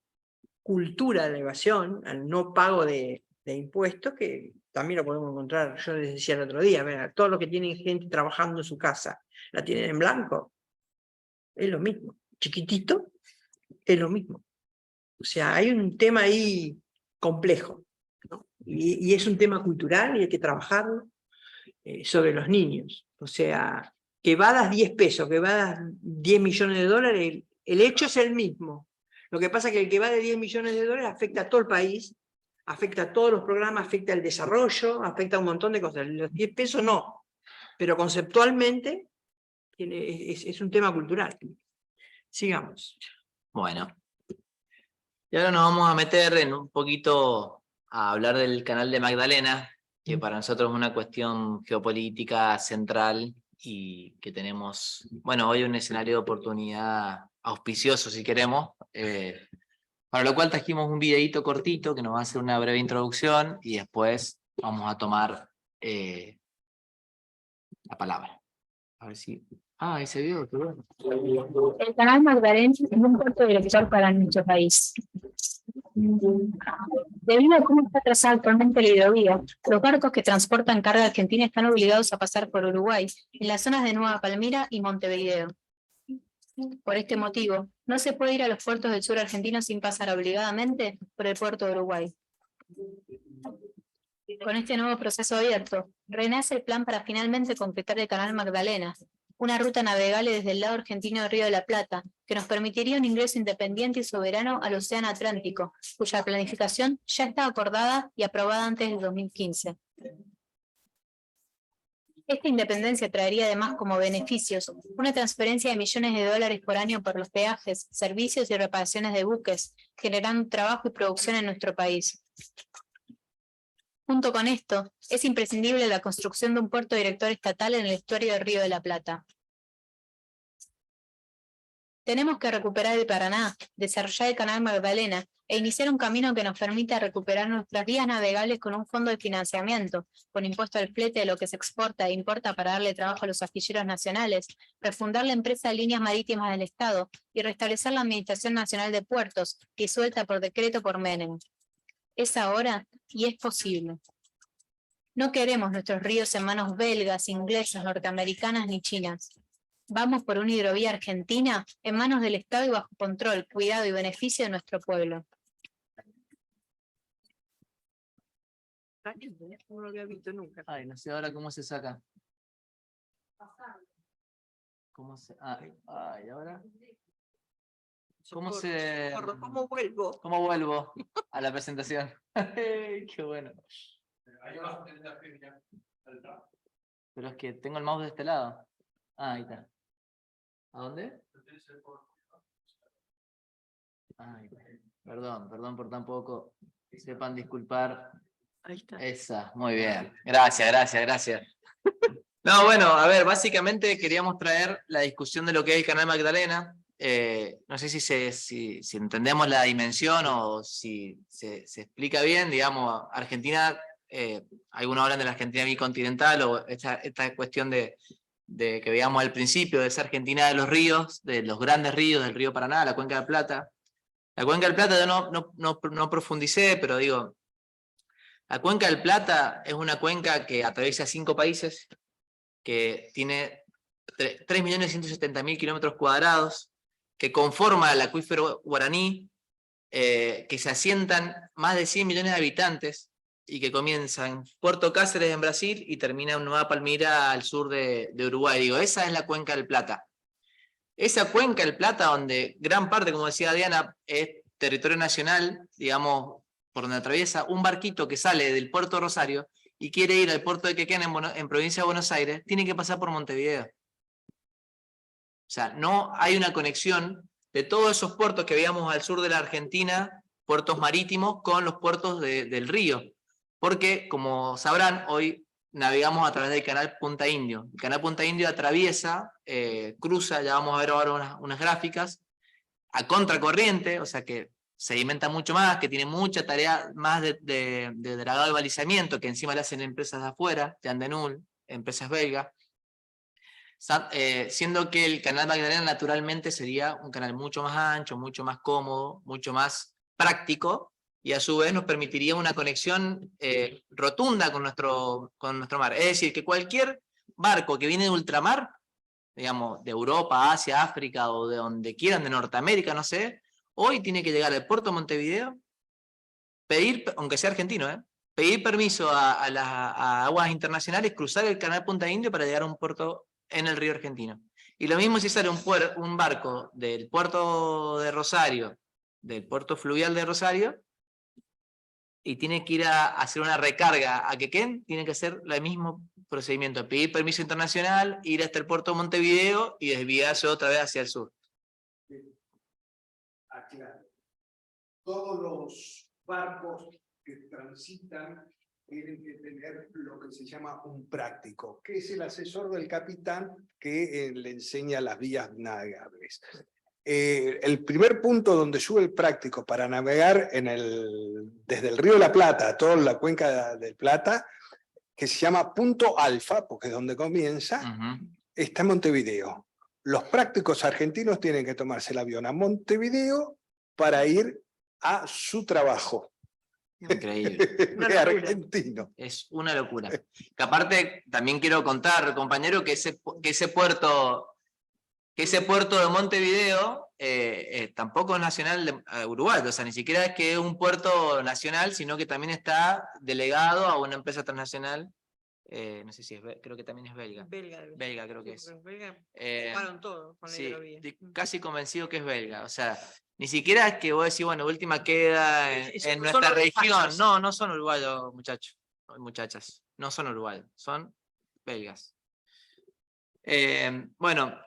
cultura de la evasión, al no pago de impuestos, que también lo podemos encontrar, yo les decía el otro día, ver, todos los que tienen gente trabajando en su casa, la tienen en blanco, es lo mismo, chiquitito, es lo mismo. O sea, hay un tema ahí complejo, ¿no? Y es un tema cultural y hay que trabajarlo sobre los niños. O sea, que va a dar 10 pesos, que va a dar 10 millones de dólares, el hecho es el mismo. Lo que pasa es que el que va de 10 millones de dólares afecta a todo el país, afecta a todos los programas, afecta al desarrollo, afecta a un montón de cosas. Los 10 pesos no, pero conceptualmente es un tema cultural. Sigamos. Bueno. Y ahora nos vamos a meter en un poquito a hablar del canal de Magdalena, que para nosotros es una cuestión geopolítica central y que tenemos, bueno, hoy un escenario de oportunidad auspicioso, si queremos, para lo cual trajimos un videíto cortito que nos va a hacer una breve introducción y después vamos a tomar la palabra. A ver si... Ah, ese video, qué bueno. El canal Magdalena es un puerto director para nuestro país. Debido a cómo está trazada actualmente la hidrovía, los barcos que transportan carga argentina están obligados a pasar por Uruguay, en las zonas de Nueva Palmira y Montevideo. Por este motivo, no se puede ir a los puertos del sur argentino sin pasar obligadamente por el puerto de Uruguay. Con este nuevo proceso abierto, renace el plan para finalmente completar el canal Magdalena, una ruta navegable desde el lado argentino del Río de la Plata, que nos permitiría un ingreso independiente y soberano al Océano Atlántico, cuya planificación ya está acordada y aprobada antes del 2015. Esta independencia traería además como beneficios una transferencia de millones de dólares por año por los peajes, servicios y reparaciones de buques, generando trabajo y producción en nuestro país. Junto con esto, es imprescindible la construcción de un puerto director estatal en el estuario del Río de la Plata. Tenemos que recuperar el Paraná, desarrollar el canal Magdalena e iniciar un camino que nos permita recuperar nuestras vías navegables con un fondo de financiamiento, con impuesto al flete de lo que se exporta e importa para darle trabajo a los astilleros nacionales, refundar la empresa de líneas marítimas del Estado y restablecer la Administración Nacional de Puertos, disuelta por decreto por Menem. Es ahora y es posible. No queremos nuestros ríos en manos belgas, inglesas, norteamericanas ni chinas. Vamos por una hidrovía argentina en manos del Estado y bajo control, cuidado y beneficio de nuestro pueblo. No lo había visto nunca. Ay, no sé ahora cómo se saca. ¿Cómo se...? Ay, ahora... ¿Cómo se...? ¿Cómo vuelvo? ¿Cómo vuelvo a la presentación? Qué bueno. Pero es que tengo el mouse de este lado. Ah, ahí está. ¿A dónde? Ay, perdón por tan poco. Sepan disculpar. Ahí está. Esa, muy bien. Gracias. No, bueno, a ver, básicamente queríamos traer la discusión de lo que es el canal Magdalena. No sé si entendemos la dimensión o si se explica bien, digamos, Argentina, algunos hablan de la Argentina bicontinental o esta cuestión de que veíamos al principio, de esa Argentina de los ríos, de los grandes ríos, del río Paraná, la Cuenca del Plata. La Cuenca del Plata yo no profundicé, pero digo, la Cuenca del Plata es una cuenca que atraviesa 5 países, que tiene 3.170.000 kilómetros cuadrados, que conforma el acuífero guaraní, que se asientan más de 100 millones de habitantes y que comienza en Puerto Cáceres en Brasil y termina en Nueva Palmira al sur de Uruguay. Digo, esa es la Cuenca del Plata. Esa Cuenca del Plata, donde gran parte, como decía Diana, es territorio nacional, digamos, por donde atraviesa un barquito que sale del puerto de Rosario y quiere ir al puerto de Quequén en provincia de Buenos Aires, tiene que pasar por Montevideo. sea, no hay una conexión de todos esos puertos que veíamos al sur de la Argentina, puertos marítimos, con los puertos del río. Porque, como sabrán, hoy navegamos a través del canal Punta Indio. El canal Punta Indio atraviesa, cruza, ya vamos a ver ahora unas gráficas, a contracorriente, o sea que sedimenta mucho más, que tiene mucha tarea más de dragado y balizamiento, que encima le hacen empresas de afuera, Jan de Nul, empresas belgas, siendo que el canal Magdalena naturalmente sería un canal mucho más ancho, mucho más cómodo, mucho más práctico, y a su vez nos permitiría una conexión rotunda con nuestro mar. Es decir, que cualquier barco que viene de ultramar, digamos, de Europa, Asia, África, o de donde quieran, de Norteamérica, no sé, hoy tiene que llegar al puerto de Montevideo, pedir, aunque sea argentino, pedir permiso a aguas internacionales, cruzar el canal Punta Indio para llegar a un puerto en el río argentino. Y lo mismo si sale un barco del puerto de Rosario, del puerto fluvial de Rosario, y tiene que ir a hacer una recarga a Quequén, tiene que hacer el mismo procedimiento, pedir permiso internacional, ir hasta el puerto de Montevideo y desviarse otra vez hacia el sur. Aclaro. Todos los barcos que transitan tienen que tener lo que se llama un práctico, que es el asesor del capitán que le enseña las vías navegables. El primer punto donde sube el práctico para navegar desde el río de la Plata a toda la cuenca del Plata, que se llama Punto Alfa, porque es donde comienza, está en Montevideo. Los prácticos argentinos tienen que tomarse el avión a Montevideo para ir a su trabajo. Increíble. De argentino. Es una locura. Que aparte, también quiero contar, compañero, que ese puerto de Montevideo tampoco es nacional de Uruguay, o sea, ni siquiera es que es un puerto nacional, sino que también está delegado a una empresa transnacional, no sé si es, creo que también es belga. Belga creo que es. Belga, todo con la sí, hidrovía. estoy casi convencido que es belga, o sea, ni siquiera es que vos decís, bueno, última queda en nuestra región. No, no son uruguayos, muchachos, muchachas, no son uruguayos, son belgas. Bueno,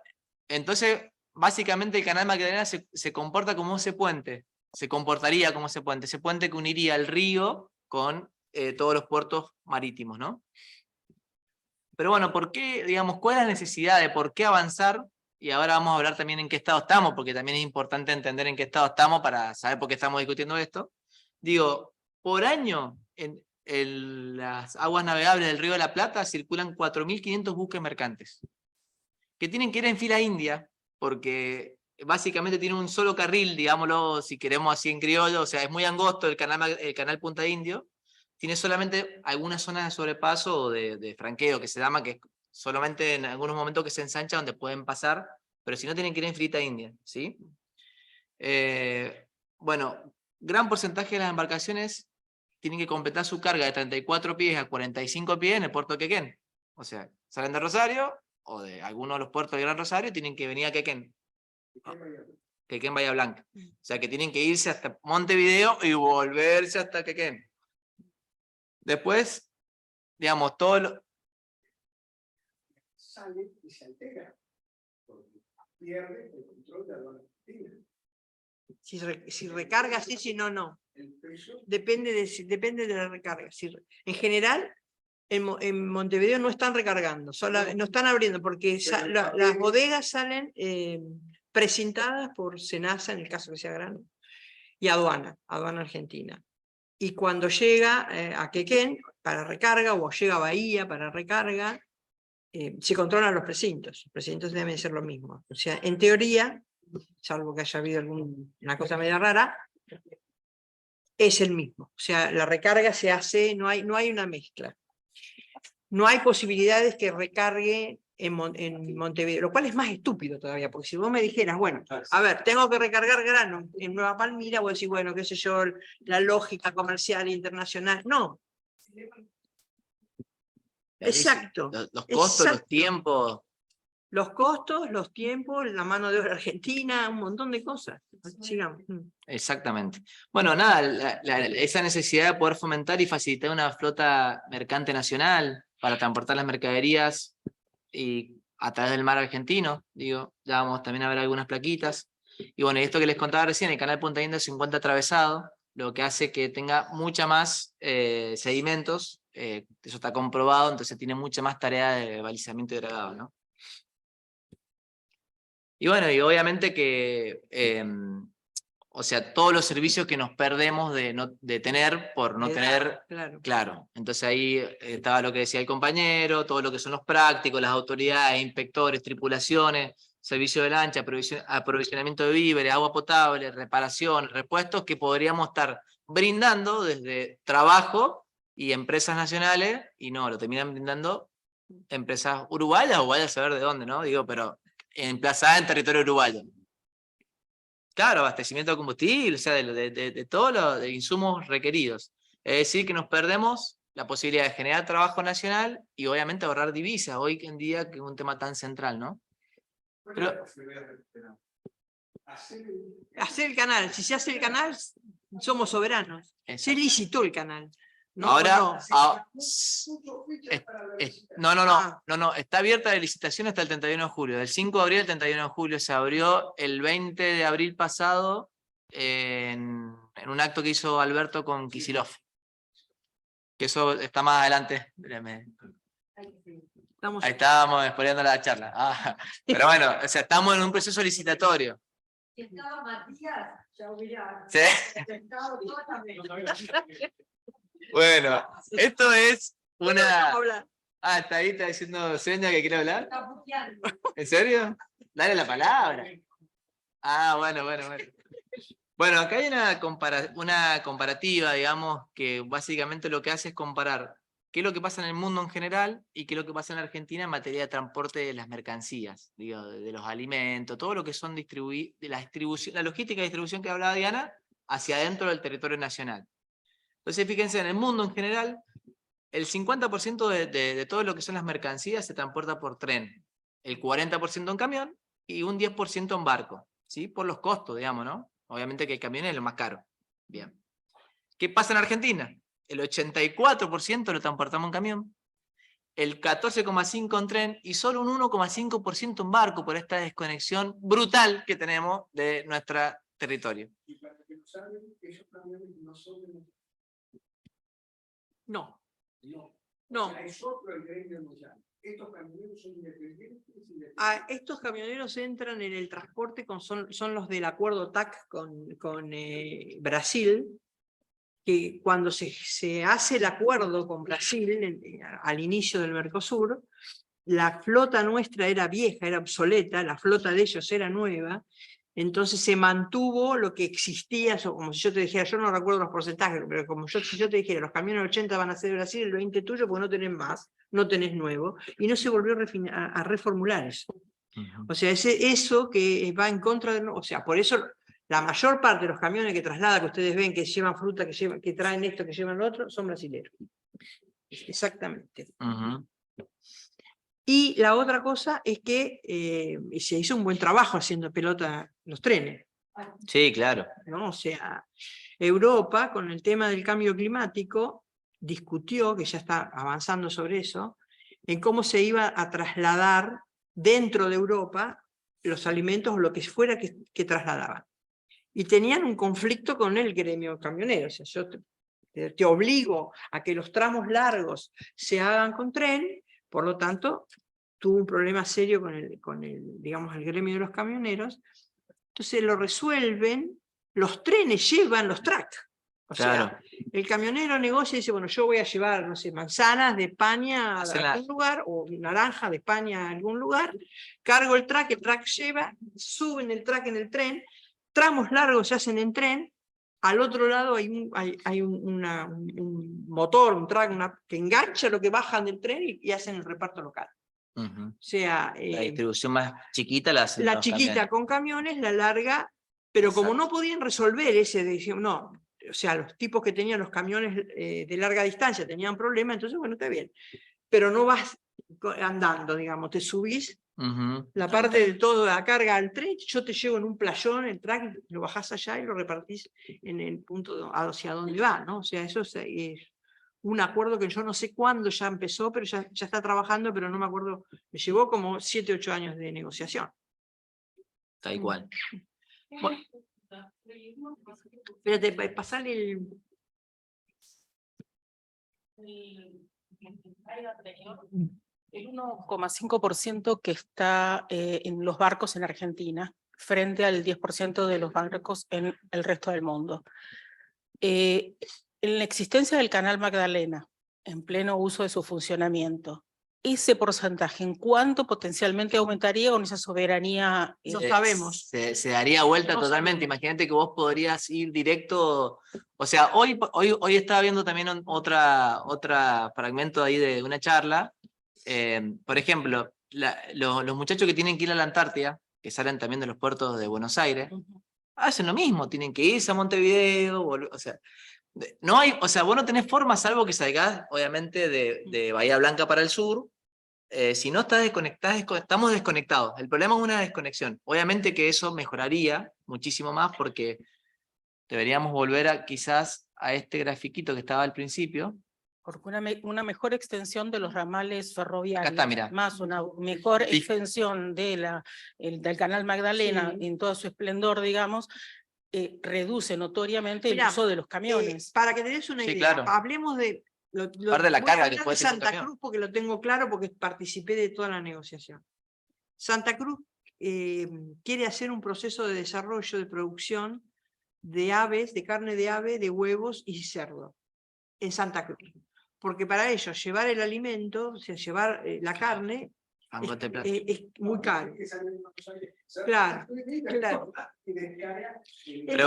entonces, básicamente el canal Magdalena se comporta como ese puente, se comportaría como ese puente que uniría el río con todos los puertos marítimos, ¿no? Pero bueno, ¿por qué, digamos, cuál es la necesidad de por qué avanzar? Y ahora vamos a hablar también en qué estado estamos, porque también es importante entender en qué estado estamos para saber por qué estamos discutiendo esto. Digo, por año, en las aguas navegables del Río de la Plata circulan 4.500 buques mercantes, que tienen que ir en fila india, porque básicamente tiene un solo carril, digámoslo, si queremos así en criollo, o sea, es muy angosto el canal Punta Indio, tiene solamente algunas zonas de sobrepaso o de franqueo, que se llama, que es solamente en algunos momentos que se ensancha donde pueden pasar, pero si no tienen que ir en filita india, ¿sí? Bueno, gran porcentaje de las embarcaciones tienen que completar su carga de 34 pies a 45 pies en el puerto de Quequén. O sea, salen de Rosario, o de alguno de los puertos de Gran Rosario, tienen que venir a Quequén. Quequén Bahía Blanca. O sea que tienen que irse hasta Montevideo y volverse hasta Quequén. Después, digamos, todo lo... Sale y se altera, porque pierde el control de la aduana argentina. Si recarga, sí, si no, no. El peso Depende de la recarga. En general, en Montevideo no están recargando, no están abriendo, porque las bodegas salen precintadas por Senasa, en el caso que sea grano, y aduana argentina. Y cuando llega a Quequén para recarga, o llega a Bahía para recarga, se controlan los precintos. Los precintos deben ser lo mismo. O sea, en teoría, salvo que haya habido alguna cosa media rara, es el mismo. O sea, la recarga se hace, no hay una mezcla. No hay posibilidades que recargue en Montevideo, lo cual es más estúpido todavía, porque si vos me dijeras, bueno, a ver, tengo que recargar grano en Nueva Palmira, vos decís, bueno, qué sé yo, la lógica comercial internacional. No. Exacto. Los costos, exacto. los tiempos. Los costos, los tiempos, la mano de obra argentina, un montón de cosas. Sigamos. Exactamente. Bueno, nada, esa necesidad de poder fomentar y facilitar una flota mercante nacional para transportar las mercaderías y a través del mar argentino, digo, ya vamos también a ver algunas plaquitas. Y bueno, y esto que les contaba recién, el canal Punta Indio se encuentra atravesado, lo que hace que tenga mucha más sedimentos, eso está comprobado, entonces tiene mucha más tarea de balizamiento y dragado, ¿no? Y bueno, y obviamente que, o sea, todos los servicios que nos perdemos de tener por no tener, claro. Entonces ahí estaba lo que decía el compañero, todo lo que son los prácticos, las autoridades, inspectores, tripulaciones, servicio de lancha, aprovisionamiento de víveres, agua potable, reparación, repuestos que podríamos estar brindando desde trabajo y empresas nacionales, y no, lo terminan brindando empresas uruguayas o vaya a saber de dónde, ¿no? Digo, pero emplazada en territorio uruguayo. Claro, abastecimiento de combustible, o sea, de todos los insumos requeridos. Es decir, que nos perdemos la posibilidad de generar trabajo nacional y obviamente ahorrar divisas, hoy en día que es un tema tan central, ¿no? Pero, hacer el canal, si se hace el canal, somos soberanos. Se licitó el canal. ¿No? Ahora, No, no, está abierta la licitación hasta el 31 de julio. Del 5 de abril al 31 de julio se abrió, el 20 de abril pasado en un acto que hizo Alberto con Kicillof. Que eso está más adelante. Ahí estábamos spoileando la charla. Pero bueno, o sea, estamos en un proceso licitatorio. Si estaba Matías, ya hubiera. ¿Sí? Bueno, esto es una... está ahí, está diciendo Seña que quiere hablar. ¿En serio? Dale la palabra. Bueno. Bueno, acá hay una comparativa, digamos, que básicamente lo que hace es comparar qué es lo que pasa en el mundo en general y qué es lo que pasa en Argentina en materia de transporte de las mercancías, digo, de los alimentos, todo lo que son de la distribución, la logística y distribución que hablaba Diana, hacia adentro del territorio nacional. Entonces, fíjense, en el mundo en general, el 50% de todo lo que son las mercancías se transporta por tren, el 40% en camión y un 10% en barco, ¿sí? Por los costos, digamos, ¿no? Obviamente que el camión es lo más caro. Bien. ¿Qué pasa en Argentina? El 84% lo transportamos en camión, el 14,5% en tren y solo un 1,5% en barco por esta desconexión brutal que tenemos de nuestro territorio. Y para que lo saben, esos camiones no son de... No. O sea, es otro el gremio mundial. Estos camioneros son independientes. Estos camioneros entran en el transporte, son los del acuerdo TAC con Brasil, que cuando se hace el acuerdo con Brasil, al inicio del Mercosur, la flota nuestra era vieja, era obsoleta, la flota de ellos era nueva, entonces se mantuvo lo que existía, como si yo te dijera, yo no recuerdo los porcentajes, pero como si yo te dijera, los camiones 80 van a ser de Brasil, el 20 tuyo, porque no tenés más, no tenés nuevo, y no se volvió a reformular eso. O sea, eso que va en contra de... O sea, por eso la mayor parte de los camiones que traslada, que ustedes ven, que llevan fruta, que traen esto, que llevan lo otro, son brasileños. Exactamente. Y la otra cosa es que se hizo un buen trabajo haciendo pelota los trenes. Sí, claro. ¿No? O sea, Europa, con el tema del cambio climático, discutió, que ya está avanzando sobre eso, en cómo se iba a trasladar dentro de Europa los alimentos o lo que fuera que trasladaban. Y tenían un conflicto con el gremio camionero. O sea, yo te obligo a que los tramos largos se hagan con tren, por lo tanto, tuvo un problema serio con el gremio de los camioneros. Entonces lo resuelven, los trenes llevan los tracks. O sea, el camionero negocia y dice, bueno, yo voy a llevar, no sé, manzanas de España a algún lugar, o naranja de España a algún lugar, cargo el track lleva, suben el track en el tren, tramos largos se hacen en tren, al otro lado hay un motor, un track, que engancha lo que bajan del tren y hacen el reparto local. O sea, la distribución más chiquita la hacen la los chiquita camiones. con camiones, la larga, pero Exacto. como no podían resolver no, o sea, los tipos que tenían los camiones de larga distancia tenían problemas, entonces bueno, está bien, pero no vas andando, digamos, te subís la parte de todo la carga al tren, yo te llevo en un playón el track, lo bajás allá y lo repartís en el punto hacia donde va, ¿no? O sea, eso es un acuerdo que yo no sé cuándo ya empezó, pero ya está trabajando, pero no me acuerdo, me llevó como 7, 8 años de negociación. Tal cual. Bueno, espérate, pasale el... El 1,5% que está en los barcos en Argentina, frente al 10% de los barcos en el resto del mundo. En la existencia del Canal Magdalena, en pleno uso de su funcionamiento, ese porcentaje, ¿en cuánto potencialmente aumentaría con esa soberanía? No sabemos. Se daría vuelta No totalmente. sabemos. Imagínate que vos podrías ir directo. O sea, hoy estaba viendo también otra fragmento ahí de una charla. Por ejemplo, los muchachos que tienen que ir a la Antártida, que salen también de los puertos de Buenos Aires, hacen lo mismo, tienen que irse a Montevideo, o sea, no hay, o sea, vos no tenés forma, salvo que salgás, obviamente, de Bahía Blanca para el sur. Si no estás desconectado, estamos desconectados. El problema es una desconexión. Obviamente que eso mejoraría muchísimo más porque deberíamos volver quizás a este grafiquito que estaba al principio. Porque una mejor extensión de los ramales ferroviarios, Acá está, mirá. más una mejor extensión del Canal Magdalena en todo su esplendor, digamos, reduce notoriamente el uso de los camiones. Para que te des una Sí, idea, claro. hablemos de... Parte de la voy a carga que hablar puede de tener un Santa camión. Cruz porque lo tengo claro, porque participé de toda la negociación. Santa Cruz quiere hacer un proceso de desarrollo, de producción de aves, de carne de ave, de huevos y cerdo en Santa Cruz. Porque para ellos llevar el alimento, o sea, llevar la carne, es muy caro. Claro, claro. Pero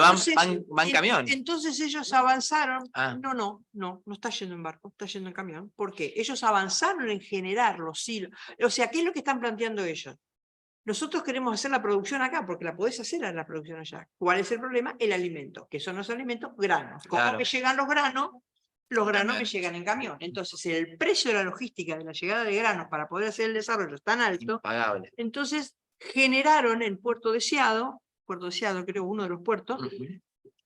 van camión. Entonces ellos avanzaron. Ah. No está yendo en barco, está yendo en camión. ¿Por qué? Ellos avanzaron en generar los silos. O sea, ¿qué es lo que están planteando ellos? Nosotros queremos hacer la producción acá, porque la podés hacer la producción allá. ¿Cuál es el problema? El alimento, que son los alimentos granos. ¿Cómo Claro. me llegan los granos? Los granos me llegan en camión. Entonces, el precio de la logística de la llegada de granos para poder hacer el desarrollo es tan alto. Impagable. Entonces, generaron en Puerto Deseado creo, uno de los puertos,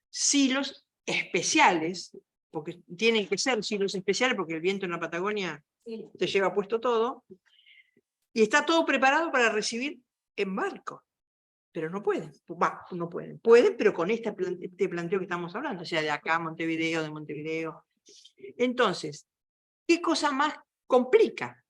silos especiales, porque tienen que ser silos especiales, porque el viento en la Patagonia te lleva puesto todo, y está todo preparado para recibir en barco. Pero no pueden, no pueden. Pueden, pero con este planteo que estamos hablando, o sea, de acá a Montevideo, de Montevideo. Entonces, ¿qué cosa más complica?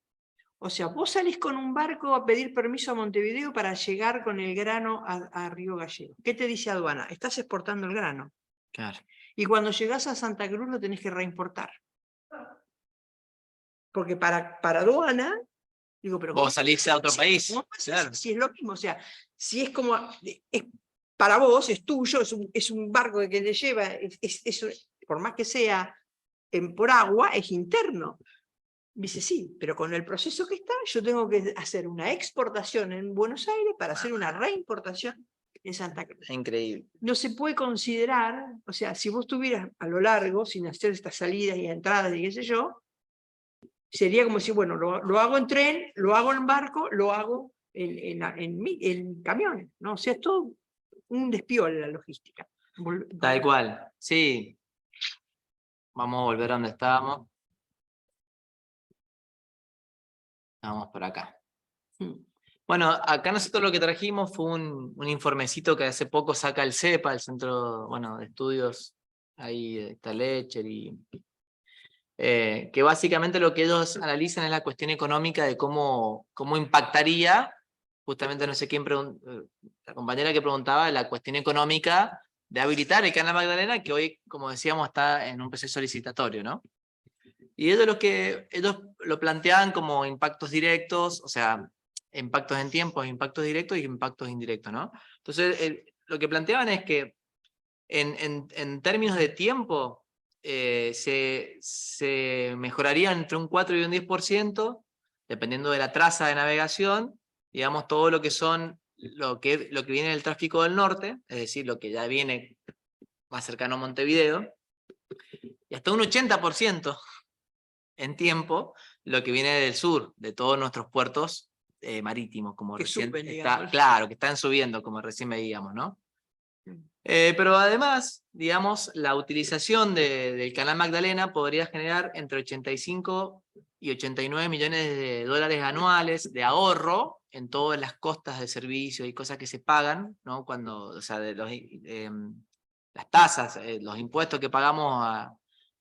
O sea, vos salís con un barco a pedir permiso a Montevideo para llegar con el grano a Río Gallegos. ¿Qué te dice aduana? Estás exportando el grano. Claro. Y cuando llegás a Santa Cruz lo tenés que reimportar. Porque para aduana, digo, pero vos salís a otro país. Claro. Si es lo mismo, o sea, si es como, para vos, es tuyo, es un barco que te lleva, por más que sea por agua, es interno. Dice, sí, pero con el proceso que está, yo tengo que hacer una exportación en Buenos Aires para hacer una reimportación en Santa Cruz. Increíble. No se puede considerar, o sea, si vos estuvieras a lo largo, sin hacer estas salidas y entradas y qué sé yo, sería como si, bueno, lo hago en tren, lo hago en barco, lo hago en camiones, ¿no? O sea, es todo un despiole la logística. Tal cual, sí. Vamos a volver a donde estábamos. Vamos por acá. Bueno, acá nosotros lo que trajimos fue un informecito que hace poco saca el CEPA, el Centro de Estudios, ahí está Lecher, y que básicamente lo que ellos analizan es la cuestión económica de cómo impactaría, justamente no sé quién, la compañera que preguntaba, la cuestión económica de habilitar el Canal Magdalena, que hoy, como decíamos, está en un proceso licitatorio, ¿no? Y ellos lo planteaban como impactos directos, o sea, impactos en tiempo, impactos directos y impactos indirectos, ¿no? Entonces, lo que planteaban es que en términos de tiempo, se mejoraría entre un 4 y un 10%, dependiendo de la traza de navegación, digamos, todo lo que son, lo que viene del tráfico del norte, es decir, lo que ya viene más cercano a Montevideo, y hasta un 80% en tiempo, lo que viene del sur, de todos nuestros puertos marítimos, como que recién suben, está, digamos. claro, que están subiendo, como recién veíamos, ¿no? Pero además, digamos, la utilización del Canal Magdalena podría generar entre 85 y 89 millones de dólares anuales de ahorro en todas las costas de servicio y cosas que se pagan, ¿no? Cuando, o sea, de las tasas, los impuestos que pagamos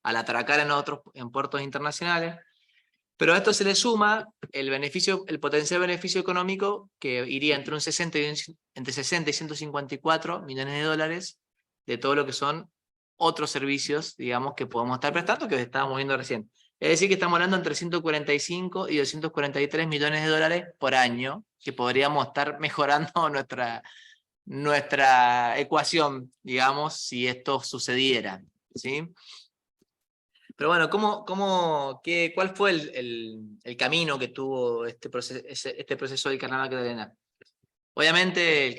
al atracar en puertos internacionales. Pero a esto se le suma el potencial beneficio económico que iría entre 60 y 154 millones de dólares de todo lo que son otros servicios, digamos, que podemos estar prestando, que estábamos viendo recién. Es decir, que estamos hablando entre 145 y 243 millones de dólares por año, que podríamos estar mejorando nuestra ecuación, digamos, si esto sucediera, ¿sí? Pero bueno, ¿cuál fue el camino que tuvo este proceso del Canal Magdalena? Obviamente el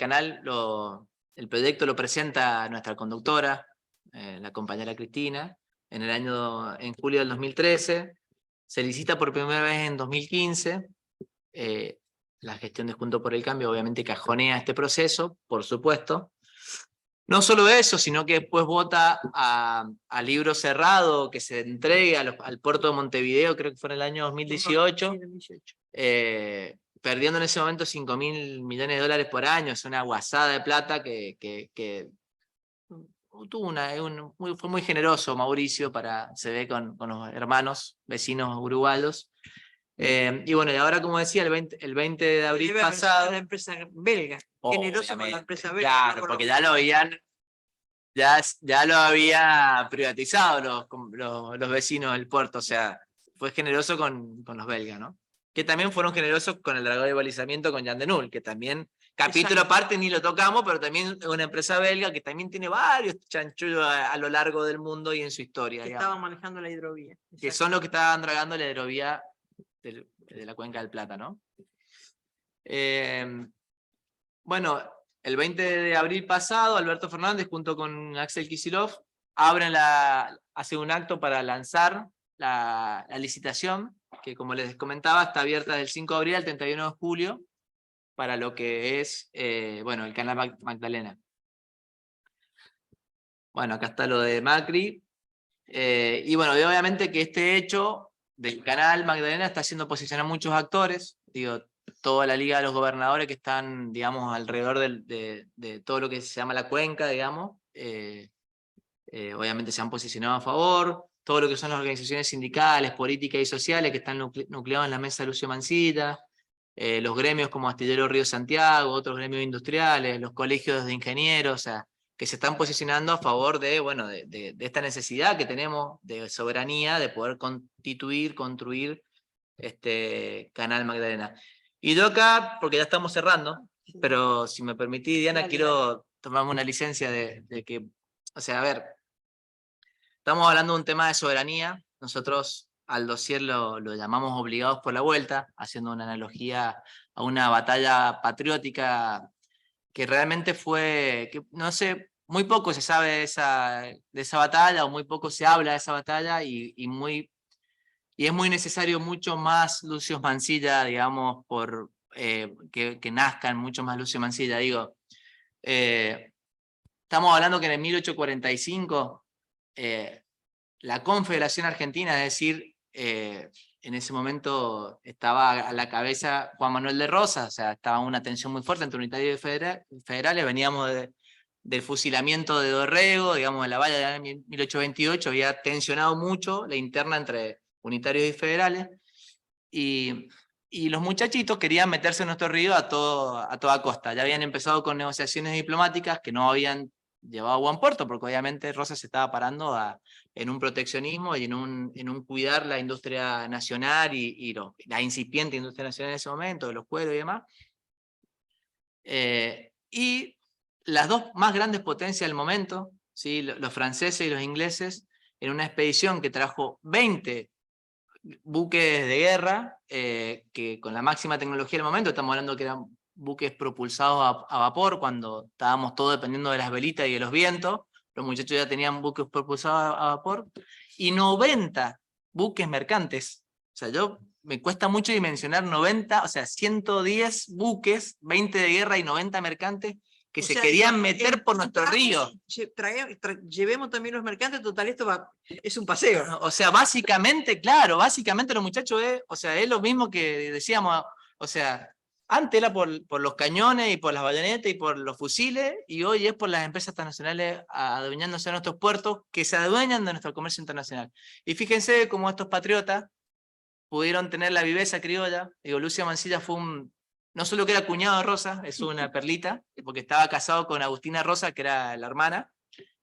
proyecto lo presenta nuestra conductora, la compañera Cristina, en julio del 2013, se licita por primera vez en 2015, la gestión de Juntos por el Cambio obviamente cajonea este proceso, por supuesto. No solo eso, sino que después vota a libro cerrado que se entregue al puerto de Montevideo, creo que fue en el año 2018, perdiendo en ese momento 5.000 millones de dólares por año. Es una guasada de plata que fue muy generoso Mauricio, se ve con los hermanos vecinos uruguayos. Y bueno, y ahora, como decía, el 20 de abril pasado... La empresa belga, generoso con la empresa belga. Claro, porque ya lo había privatizado los vecinos del puerto, o sea, fue generoso con los belgas, ¿no? Que también fueron generosos con el dragón de balizamiento con Jan de Null, que también, capítulo aparte ni lo tocamos, pero también es una empresa belga que también tiene varios chanchullos a lo largo del mundo y en su historia. Que estaban manejando la hidrovía. Que son los que estaban dragando la hidrovía de la Cuenca del Plata, ¿no? Bueno, el 20 de abril pasado, Alberto Fernández junto con Axel Kicillof hace un acto para lanzar la licitación, que como les comentaba está abierta del 5 de abril al 31 de julio, para lo que es el Canal Magdalena. Bueno, acá está lo de Macri, y bueno, obviamente que este hecho del Canal Magdalena está haciendo posicionar a muchos actores, digo, toda la Liga de los Gobernadores que están, digamos, alrededor de todo lo que se llama la cuenca, digamos, obviamente se han posicionado a favor, todo lo que son las organizaciones sindicales, políticas y sociales que están nucleados en la mesa de Lucio Mancilla, los gremios como Astillero Río Santiago, otros gremios industriales, los colegios de ingenieros, o sea, que se están posicionando a favor de esta necesidad que tenemos de soberanía, de poder construir este Canal Magdalena. Y yo acá, porque ya estamos cerrando, pero si me permitís, Diana, quiero tomarme una licencia de que, o sea, a ver, estamos hablando de un tema de soberanía, nosotros al dossier lo llamamos Obligados por la Vuelta, haciendo una analogía a una batalla patriótica que realmente fue, que no sé, muy poco se sabe de esa batalla, o muy poco se habla de esa batalla, y es muy necesario mucho más Lucio Mancilla, digamos, que nazcan mucho más Lucio Mancilla. Digo, estamos hablando que en el 1845 la Confederación Argentina, es decir, en ese momento estaba a la cabeza Juan Manuel de Rosas, o sea, estaba una tensión muy fuerte entre unitarios y federales, veníamos del fusilamiento de Dorrego, digamos, de la valla de 1828, había tensionado mucho la interna entre unitarios y federales, y los muchachitos querían meterse en nuestro río a toda costa. Ya habían empezado con negociaciones diplomáticas que no habían llevado a buen puerto, porque obviamente Rosas se estaba parando en un proteccionismo y en un cuidar la industria nacional y la incipiente industria nacional en ese momento, de los cueros y demás. Y las dos más grandes potencias del momento, ¿sí? Los franceses y los ingleses, en una expedición que trajo 20 buques de guerra, que con la máxima tecnología del momento, estamos hablando que eran buques propulsados a vapor, cuando estábamos todos dependiendo de las velitas y de los vientos, los muchachos ya tenían buques propulsados a vapor, y 90 buques mercantes. O sea, me cuesta mucho dimensionar 90, o sea, 110 buques, 20 de guerra y 90 mercantes, que O se sea, querían meter por nuestro río. Llevemos también los mercantes, total, esto es un paseo. O sea, básicamente, claro, básicamente los muchachos o sea, es lo mismo que decíamos, o sea, antes era por los cañones y por las bayonetas y por los fusiles, y hoy es por las empresas transnacionales adueñándose de nuestros puertos, que se adueñan de nuestro comercio internacional. Y fíjense cómo estos patriotas pudieron tener la viveza criolla. Digo, Lucio Mansilla fue no solo que era cuñado de Rosa, es una perlita, porque estaba casado con Agustina Rosa, que era la hermana,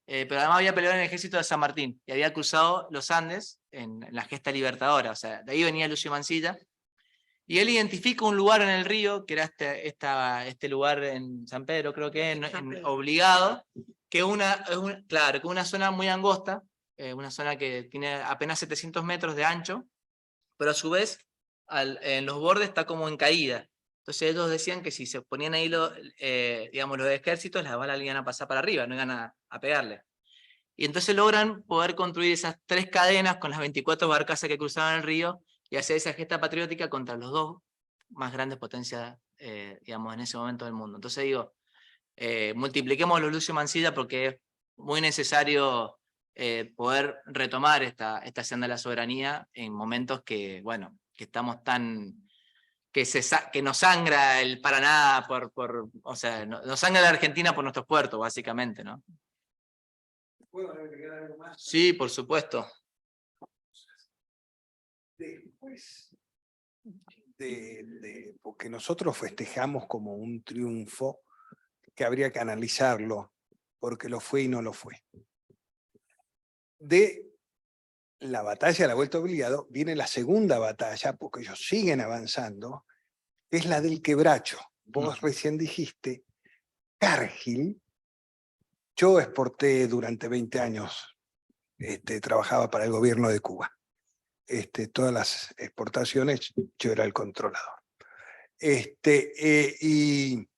pero además había peleado en el ejército de San Martín, y había cruzado los Andes en la gesta libertadora, o sea, de ahí venía Lucio Mansilla, y él identifica un lugar en el río, que era este lugar en San Pedro, creo que Obligado, que claro, que es una zona muy angosta, una zona que tiene apenas 700 metros de ancho, pero a su vez en los bordes está como en caída. Entonces ellos decían que si se ponían ahí digamos, los ejércitos, las balas le iban a pasar para arriba, no iban a pegarle. Y entonces logran poder construir esas 3 cadenas con las 24 barcazas que cruzaban el río y hacer esa gesta patriótica contra los 2 más grandes potencias, digamos, en ese momento del mundo. Entonces digo, multipliquemos los Lucio Mansilla porque es muy necesario poder retomar esta senda de la soberanía en momentos que, bueno, que estamos tan... que nos sangra el Paraná, o sea, nos sangra la Argentina por nuestros puertos, básicamente, ¿no? ¿Puedo agregar algo más? Sí, por supuesto. Después porque nosotros festejamos como un triunfo que habría que analizarlo, porque lo fue y no lo fue. De la batalla de la Vuelta Obligado viene la segunda batalla, porque ellos siguen avanzando, es la del Quebracho. Vos recién dijiste, Cargill, yo exporté durante 20 años, trabajaba para el gobierno de Cuba. Todas las exportaciones, yo era el controlador. Y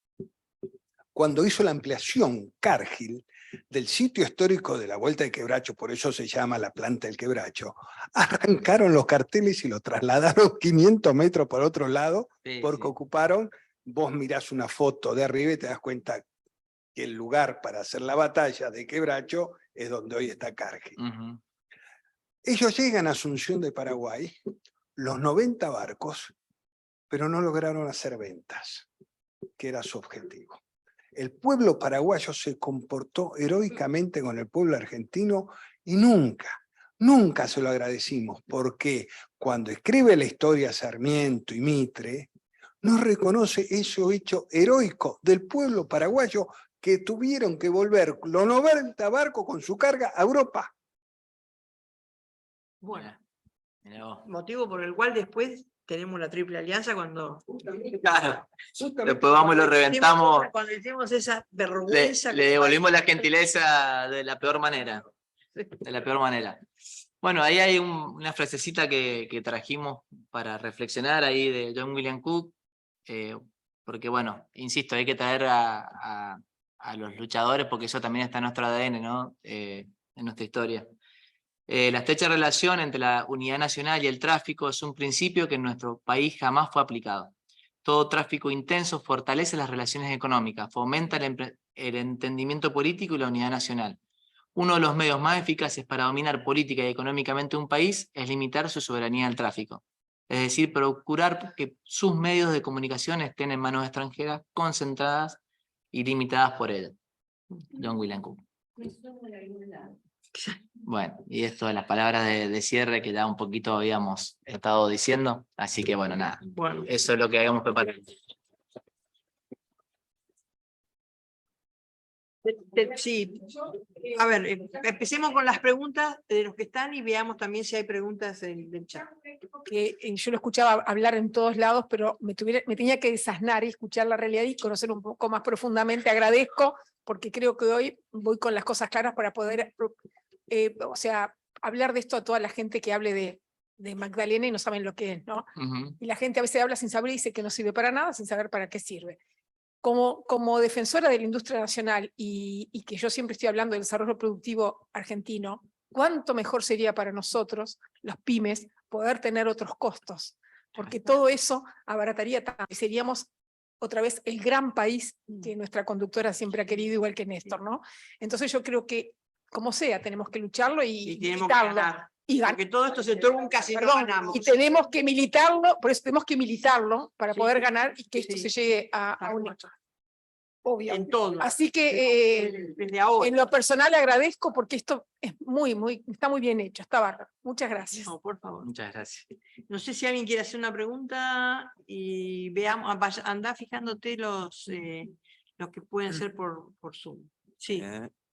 cuando hizo la ampliación Cargill del sitio histórico de la Vuelta de Quebracho, por eso se llama la planta del Quebracho, arrancaron los carteles y los trasladaron 500 metros por otro lado, porque ocuparon, vos mirás una foto de arriba y te das cuenta que el lugar para hacer la batalla de Quebracho es donde hoy está Cargill. Ellos llegan a Asunción de Paraguay, los 90 barcos, pero no lograron hacer ventas, que era su objetivo. El pueblo paraguayo se comportó heroicamente con el pueblo argentino y nunca se lo agradecimos, porque cuando escribe la historia Sarmiento y Mitre, nos reconoce ese hecho heroico del pueblo paraguayo que tuvieron que volver los 90 barcos con su carga a Europa. Bueno, motivo por el cual después tenemos la Triple Alianza cuando... Claro, después vamos y lo reventamos. Cuando hicimos esa vergüenza... Le devolvimos la gentileza de la peor manera. De la peor manera. Bueno, ahí hay una frasecita que trajimos para reflexionar ahí de John William Cook, porque bueno, insisto, hay que traer a los luchadores porque eso también está en nuestro ADN, ¿no? En nuestra historia. La estrecha relación entre la unidad nacional y el tráfico es un principio que en nuestro país jamás fue aplicado. Todo tráfico intenso fortalece las relaciones económicas, fomenta el entendimiento político y la unidad nacional. Uno de los medios más eficaces para dominar política y económicamente un país es limitar su soberanía al tráfico. Es decir, procurar que sus medios de comunicación estén en manos extranjeras concentradas y limitadas por él. John William Cook. Bueno, y esto de las palabras de cierre que ya un poquito habíamos estado diciendo, así que bueno, nada, Bueno, eso es lo que habíamos preparado. sí, a ver, empecemos con las preguntas de los que están y veamos también si hay preguntas del chat. Yo lo escuchaba hablar en todos lados, pero me tenía que desasnar y escuchar la realidad y conocer un poco más profundamente. Agradezco, porque creo que hoy voy con las cosas claras para poder, o sea, hablar de esto a toda la gente que hable de Magdalena y no saben lo que es, ¿no? Y la gente a veces habla sin saber y dice que no sirve para nada, sin saber para qué sirve. Como defensora de la industria nacional y que yo siempre estoy hablando del desarrollo productivo argentino, ¿cuánto mejor sería para nosotros, los pymes, poder tener otros costos? Porque todo eso abarataría tanto y seríamos otra vez el gran país que nuestra conductora siempre ha querido, igual que Néstor, ¿no? Entonces yo creo que, como sea, tenemos que lucharlo Y y tenemos que militarlo. ganar. Y Porque todo esto se trunca si no Perdón, ganamos. y tenemos que militarlo, por eso tenemos que militarlo para Sí. poder ganar y que esto Sí. se llegue a un hecho. Obvio. En todo. Así que Desde ahora. en lo personal le agradezco porque esto es está muy bien hecho, está bárbaro. Muchas gracias. No, por favor. Muchas gracias. No sé si alguien quiere hacer una pregunta y veamos, anda fijándote los que pueden ser por Zoom. Sí,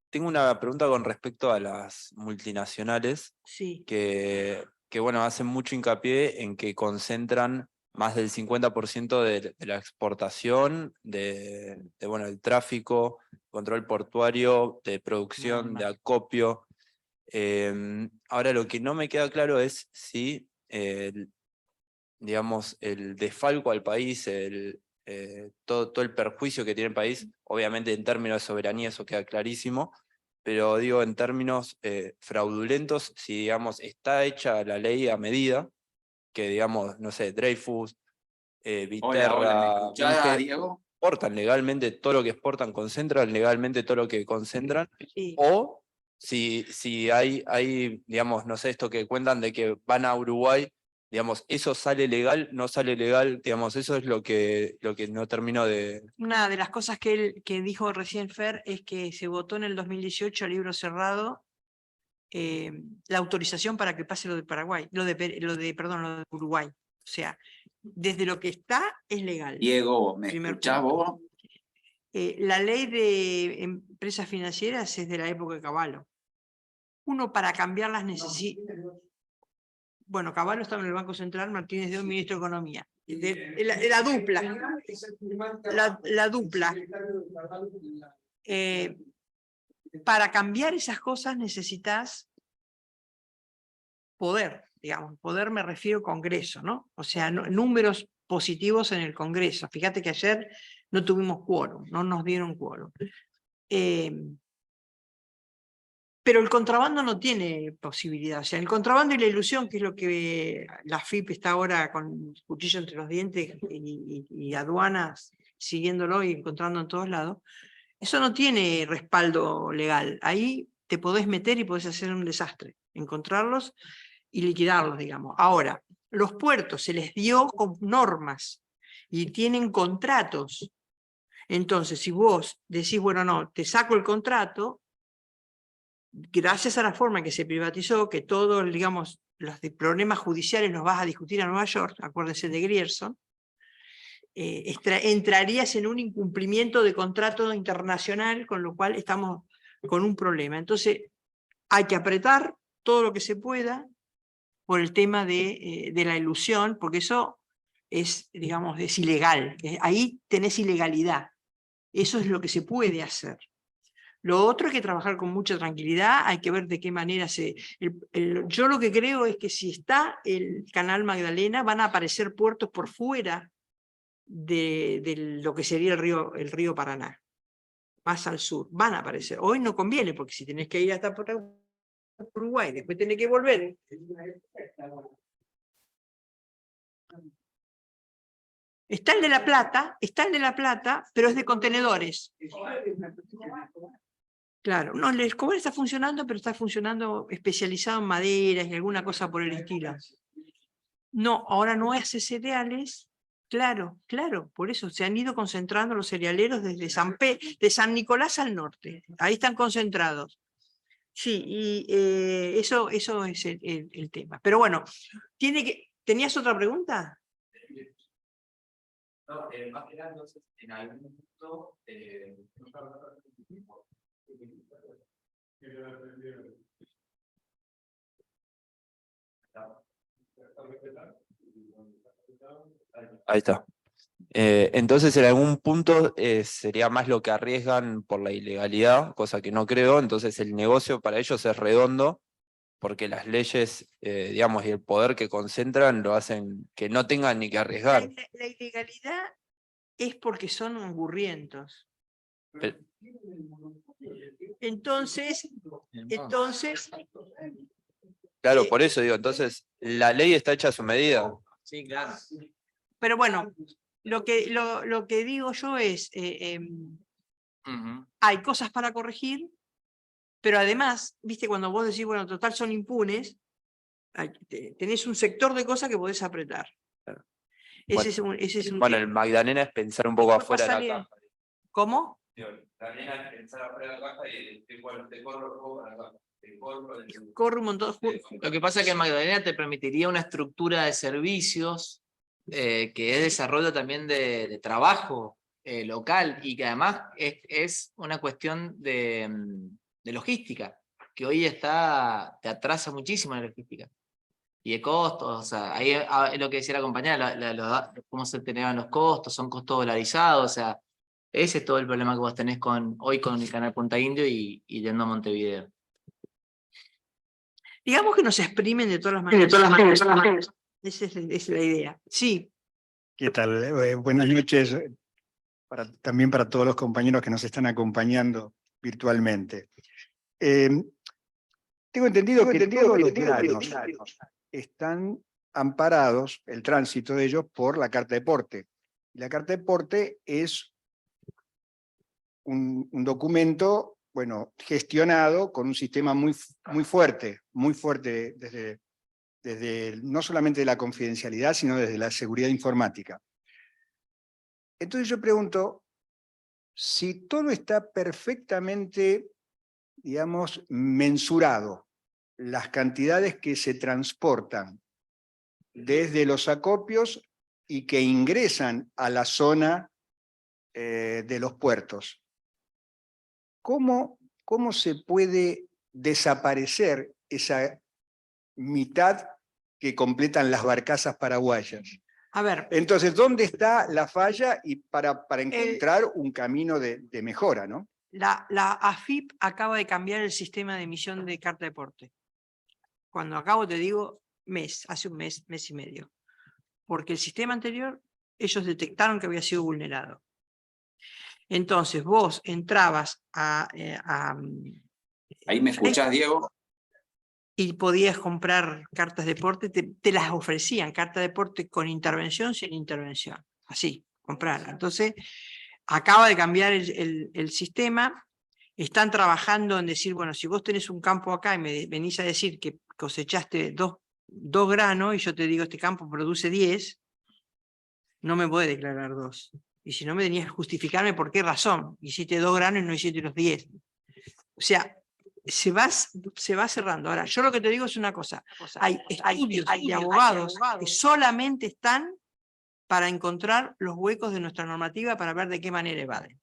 Tengo una pregunta con respecto a las multinacionales sí. que bueno, hacen mucho hincapié en que concentran más del 50% de la exportación, bueno, el tráfico, control portuario, de producción, de acopio. Ahora lo que no me queda claro es si, digamos, el desfalco al país, todo el perjuicio que tiene el país, obviamente en términos de soberanía eso queda clarísimo, pero digo en términos fraudulentos, si digamos está hecha la ley a medida, que digamos, no sé, Dreyfus, Viterra, Vinge, Diego? exportan legalmente todo lo que exportan, concentran legalmente todo lo que concentran, Sí. o si hay, digamos, no sé, esto que cuentan de que van a Uruguay, digamos, eso sale legal, no sale legal, digamos, eso es lo que no termino de... Una de las cosas que dijo recién Fer es que se votó en el 2018 a libro cerrado la autorización para que pase lo de Paraguay, lo de Uruguay. O sea, desde lo que está es legal. Diego, ¿me Primer escuchás punto. vos? La ley de empresas financieras es de la época de Cavallo. Uno para cambiarlas necesita... Bueno, Cavallo estaba en el Banco Central, Martínez de Oz, ministro de Economía. La dupla. La dupla. Para cambiar esas cosas necesitas poder, digamos. Poder me refiero a Congreso, ¿no? O sea, números positivos en el Congreso. Fíjate que ayer no tuvimos quórum, no nos dieron quórum. Pero el contrabando no tiene posibilidad. O sea, el contrabando y la ilusión, que es lo que la FIP está ahora con el cuchillo entre los dientes y aduanas siguiéndolo y encontrando en todos lados, eso no tiene respaldo legal. Ahí te podés meter y podés hacer un desastre, encontrarlos y liquidarlos, digamos. Ahora, los puertos se les dio con normas y tienen contratos. Entonces, si vos decís, bueno, no, te saco el contrato, gracias a la forma en que se privatizó, que todos, digamos, los problemas judiciales los vas a discutir a Nueva York, acuérdense de Grierson, entrarías en un incumplimiento de contrato internacional, con lo cual estamos con un problema. Entonces, hay que apretar todo lo que se pueda por el tema de la ilusión, porque eso es, digamos, es ilegal. Ahí tenés ilegalidad. Eso es lo que se puede hacer. Lo otro es que trabajar con mucha tranquilidad, hay que ver de qué manera yo lo que creo es que si está el Canal Magdalena, van a aparecer puertos por fuera de lo que sería el río Paraná, más al sur, van a aparecer. Hoy no conviene, porque si tenés que ir hasta por Uruguay, después tenés que volver. Está el de La Plata, pero es de contenedores. Claro, no, el Escobar está funcionando, pero está funcionando especializado en maderas y alguna cosa por el estilo. No, ahora no hace cereales. Claro, por eso se han ido concentrando los cerealeros desde de San Nicolás al norte. Ahí están concentrados. Sí, y eso es el tema. Pero bueno, ¿tenías otra pregunta? No, más que nada, entonces, en algún punto... Ahí está. Entonces, en algún punto sería más lo que arriesgan por la ilegalidad, cosa que no creo. Entonces, el negocio para ellos es redondo, porque las leyes, digamos, y el poder que concentran lo hacen que no tengan ni que arriesgar. La ilegalidad es porque son angurrientos. Pero- Entonces, claro, por eso digo, entonces, la ley está hecha a su medida. Sí, claro. pero bueno, lo que digo yo es, Ujú. hay cosas para corregir, pero además, viste, cuando vos decís, bueno, total son impunes, tenés un sector de cosas que podés apretar. Ese es un Bueno, el Magdalena es pensar un poco Después afuera de la pasale- caja. ¿Cómo? Magdalena es pensar afuera de la caja y bueno, te corro para acá. Corre un montón. Lo que pasa es que Magdalena te permitiría una estructura de servicios que es desarrollo también de trabajo local y que además es una cuestión de logística, que hoy te atrasa muchísimo la logística. Y de costos, o sea, ahí es lo que decía la compañera, cómo se tenían los costos, son costos dolarizados, o sea, ese es todo el problema que vos tenés hoy con el canal Punta Indio y yendo a Montevideo. Digamos que nos exprimen de todas las maneras. Esa es la idea. Sí. ¿Qué tal? Buenas noches también para todos los compañeros que nos están acompañando virtualmente. Tengo entendido que todos los granos están amparados, el tránsito de ellos, por la Carta de Porte. La Carta de Porte es un documento, bueno, gestionado con un sistema muy fuerte desde no solamente de la confidencialidad, sino desde la seguridad informática. Entonces yo pregunto, si todo está perfectamente, digamos, mensurado, las cantidades que se transportan desde los acopios y que ingresan a la zona de los puertos, ¿cómo se puede desaparecer esa mitad que completan las barcazas paraguayas? A ver. Entonces, ¿dónde está la falla y para encontrar un camino de mejora, ¿no? La AFIP acaba de cambiar el sistema de emisión de carta de porte. Cuando acabo te digo hace un mes y medio. Porque el sistema anterior, ellos detectaron que había sido vulnerado. Entonces vos entrabas ¿Ahí me escuchás, Diego? Y podías comprar cartas de porte, te las ofrecían, carta de porte con intervención, sin intervención. Así, comprarla. Entonces, acaba de cambiar el sistema. Están trabajando en decir, bueno, si vos tenés un campo acá y me venís a decir que cosechaste dos granos y yo te digo este campo produce 10, no me podés declarar 2. Y si no me tenías que justificarme por qué razón. Hiciste 2 granos y no hiciste los 10. O sea, se va cerrando. Ahora, yo lo que te digo es una cosa. Hay estudios de abogados que solamente están para encontrar los huecos de nuestra normativa para ver de qué manera evaden.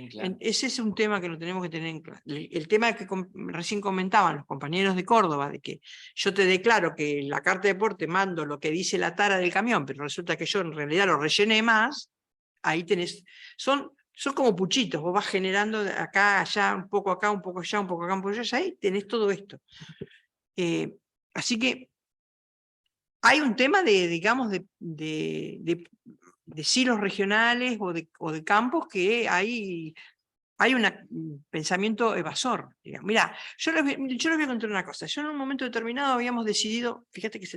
Claro. Ese es un tema que lo tenemos que tener en claro. El tema que recién comentaban los compañeros de Córdoba, de que yo te declaro que en la carta de porte mando lo que dice la tara del camión, pero resulta que yo en realidad lo rellené más, ahí tenés, son como puchitos, vos vas generando acá, allá, un poco acá, un poco allá, un poco acá, un poco allá, ahí tenés todo esto. Así que hay un tema digamos, de silos regionales o de campos que hay un pensamiento evasor. Digamos. Mirá, yo les voy a contar una cosa. Yo en un momento determinado habíamos decidido, fíjate que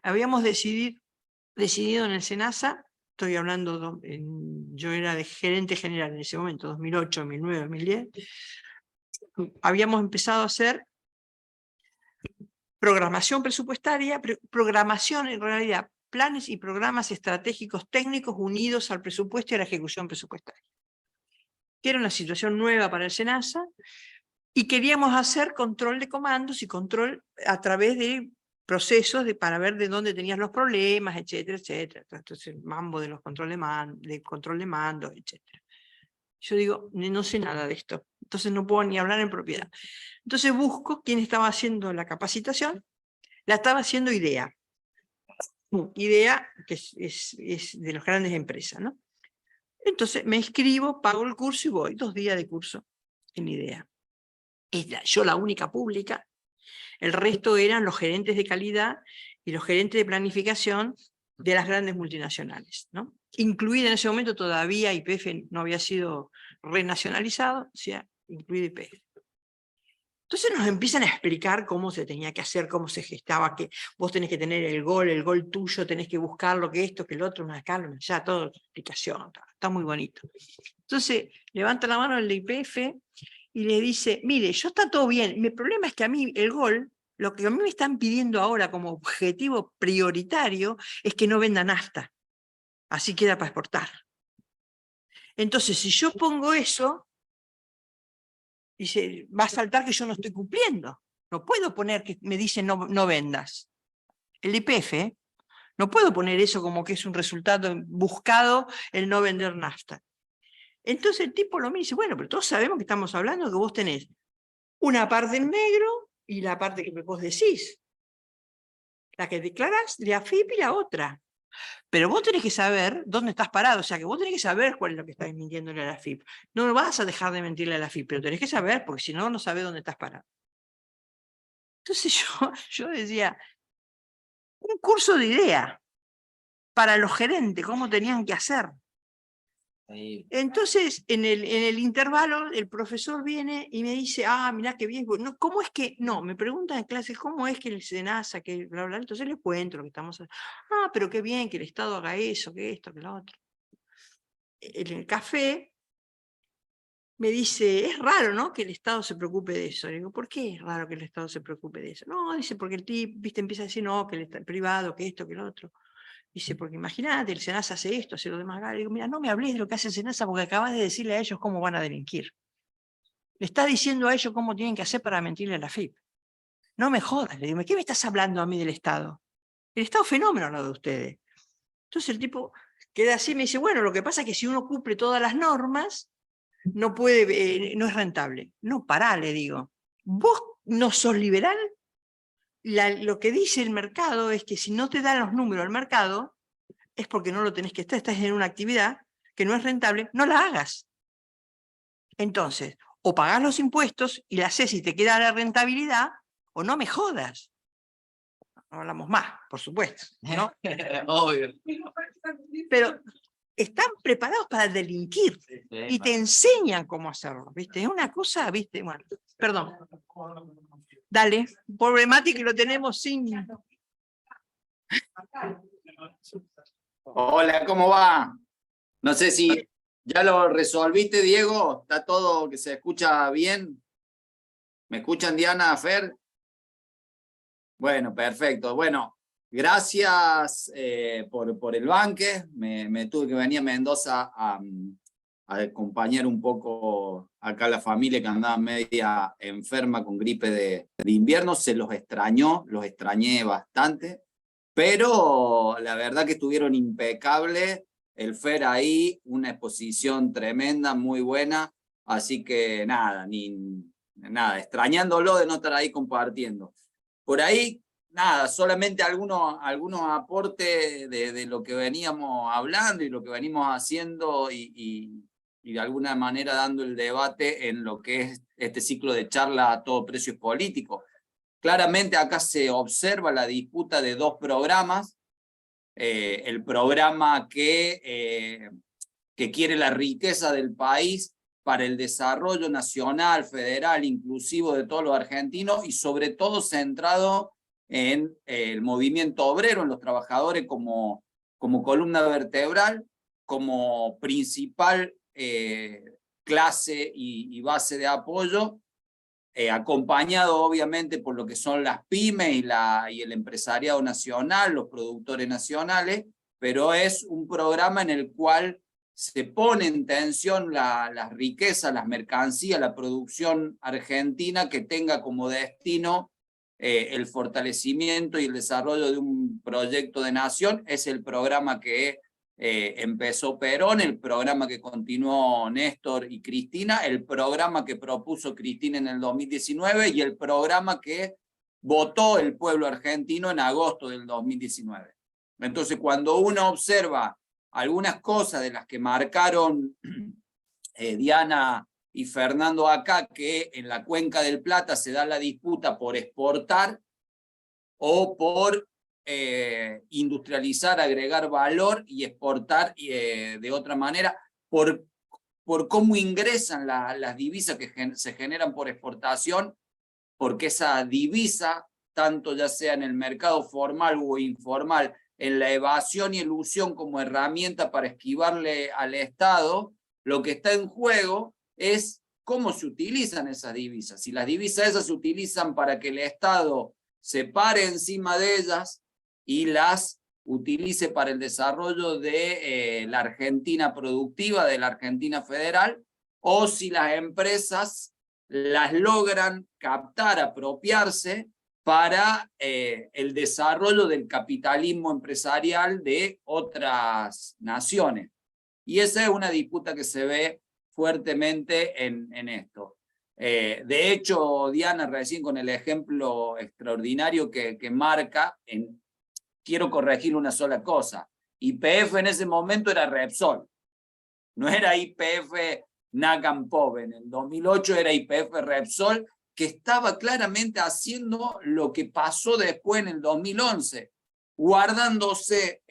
habíamos decidido en el SENASA, estoy hablando, yo era de gerente general en ese momento, 2008, 2009, 2010, habíamos empezado a hacer programación presupuestaria, programación en realidad, planes y programas estratégicos técnicos unidos al presupuesto y a la ejecución presupuestaria. Que era una situación nueva para el SENASA, y queríamos hacer control de comandos y control a través de procesos para ver de dónde tenías los problemas, etcétera, etcétera. Entonces el mambo de los control de mando, etcétera. Yo digo, no sé nada de esto, entonces no puedo ni hablar en propiedad. Entonces busco quién estaba haciendo la capacitación, la estaba haciendo IDEA. IDEA, que es de las grandes empresas, ¿no? Entonces me inscribo, pago el curso y voy 2 días de curso en IDEA. Yo la única pública, el resto eran los gerentes de calidad y los gerentes de planificación de las grandes multinacionales, ¿no? Incluida en ese momento todavía YPF no había sido renacionalizado, o sea, incluida YPF. Entonces nos empiezan a explicar cómo se tenía que hacer, cómo se gestaba, que vos tenés que tener el gol tuyo, tenés que buscar lo que esto, que el otro, acá, ya, todo, explicación, está muy bonito. Entonces levanta la mano el IPF y le dice, mire, yo está todo bien, mi problema es que a mí el gol, lo que a mí me están pidiendo ahora como objetivo prioritario es que no venda nafta, así queda para exportar. Entonces, si yo pongo eso, dice, va a saltar que yo no estoy cumpliendo. No puedo poner que me dicen no vendas. El IPF, no puedo poner eso como que es un resultado buscado el no vender nafta. Entonces el tipo lo mira y dice, bueno, pero todos sabemos que estamos hablando de que vos tenés una parte en negro y la parte que vos decís. La que declarás de AFIP y la otra. Pero vos tenés que saber dónde estás parado, o sea que vos tenés que saber cuál es lo que estás mintiéndole a la AFIP. No vas a dejar de mentirle a la AFIP, pero tenés que saber, porque si no, no sabés dónde estás parado. Entonces yo decía, un curso de idea para los gerentes, cómo tenían que hacer. Entonces, en el intervalo, el profesor viene y me dice, mirá qué bien, no, ¿cómo es que? No, me preguntan en clase, ¿cómo es que el SENASA, que bla, bla? Entonces les cuento lo que estamos haciendo. Pero qué bien que el Estado haga eso, que esto, que lo otro. En el café me dice, es raro, ¿no?, que el Estado se preocupe de eso. Le digo, ¿por qué es raro que el Estado se preocupe de eso? No, dice, porque el tipo, viste, empieza a decir, no, que el privado, que esto, que lo otro. Dice, porque imagínate, el SENASA hace esto, hace lo demás. Le digo, mira, no me hables de lo que hace el SENASA porque acabas de decirle a ellos cómo van a delinquir. Le está diciendo a ellos cómo tienen que hacer para mentirle a la AFIP. No me jodas, le digo, ¿qué me estás hablando a mí del Estado? El Estado es fenómeno lo de ustedes. Entonces el tipo queda así y me dice, bueno, lo que pasa es que si uno cumple todas las normas, no puede, no es rentable. No, pará, le digo. ¿Vos no sos liberal? Lo que dice el mercado es que si no te dan los números al mercado, es porque no lo tenés que estar, estás en una actividad que no es rentable, no la hagas. Entonces, o pagás los impuestos y la haces y te queda la rentabilidad, o no me jodas. No hablamos más, por supuesto, ¿no? Obvio. Pero están preparados para delinquir y te enseñan cómo hacerlo, ¿viste? Es una cosa, ¿viste? Bueno, perdón. Dale, problemática que lo tenemos sin... Hola, ¿cómo va? No sé si ya lo resolviste, Diego. ¿Está todo que se escucha bien? ¿Me escuchan, Diana, Fer? Bueno, perfecto. Bueno, gracias por el banque. Me tuve que venir a Mendoza a acompañar un poco acá a la familia que andaba media enferma con gripe de invierno. Se los extrañó, los extrañé bastante. Pero la verdad que estuvieron impecables, el Fer ahí, una exposición tremenda, muy buena, así que nada, extrañándolo de no estar ahí compartiendo. Por ahí, nada, solamente algunos aportes de lo que veníamos hablando y lo que venimos haciendo y de alguna manera dando el debate en lo que es este ciclo de charla a todo precio político. Claramente acá se observa la disputa de dos programas, el programa que quiere la riqueza del país para el desarrollo nacional, federal, inclusivo de todos los argentinos y sobre todo centrado en el movimiento obrero, en los trabajadores como columna vertebral, como principal clase y base de apoyo, acompañado obviamente por lo que son las pymes y el empresariado nacional, los productores nacionales, pero es un programa en el cual se pone en tensión las riquezas, las mercancías, la producción argentina que tenga como destino el fortalecimiento y el desarrollo de un proyecto de nación. Es el programa que empezó Perón, el programa que continuó Néstor y Cristina, el programa que propuso Cristina en el 2019 y el programa que votó el pueblo argentino en agosto del 2019. Entonces, cuando uno observa algunas cosas de las que marcaron Diana y Fernando acá, que en la Cuenca del Plata se da la disputa por exportar o por industrializar, agregar valor y exportar de otra manera, por cómo ingresan las divisas que se generan por exportación, porque esa divisa, tanto ya sea en el mercado formal o informal, en la evasión y elusión como herramienta para esquivarle al Estado, lo que está en juego es cómo se utilizan esas divisas. Si las divisas esas se utilizan para que el Estado se pare encima de ellas y las utilice para el desarrollo de la Argentina productiva, de la Argentina federal, o si las empresas las logran captar, apropiarse para el desarrollo del capitalismo empresarial de otras naciones. Y esa es una disputa que se ve fuertemente en esto. De hecho, Diana, recién con el ejemplo extraordinario que marca, quiero corregir una sola cosa. YPF en ese momento era Repsol, no era YPF Nacampov. En el 2008 era YPF Repsol, que estaba claramente haciendo lo que pasó después en el 2011, guardándose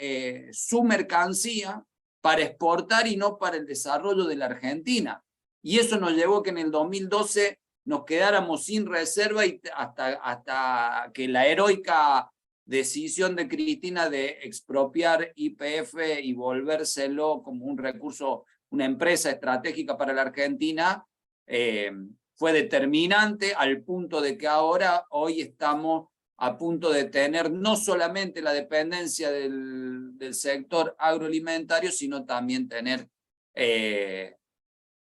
su mercancía para exportar y no para el desarrollo de la Argentina. Y eso nos llevó a que en el 2012 nos quedáramos sin reserva y hasta que la heroica decisión de Cristina de expropiar YPF y volvérselo como un recurso, una empresa estratégica para la Argentina, fue determinante al punto de que hoy estamos a punto de tener no solamente la dependencia del sector agroalimentario, sino también tener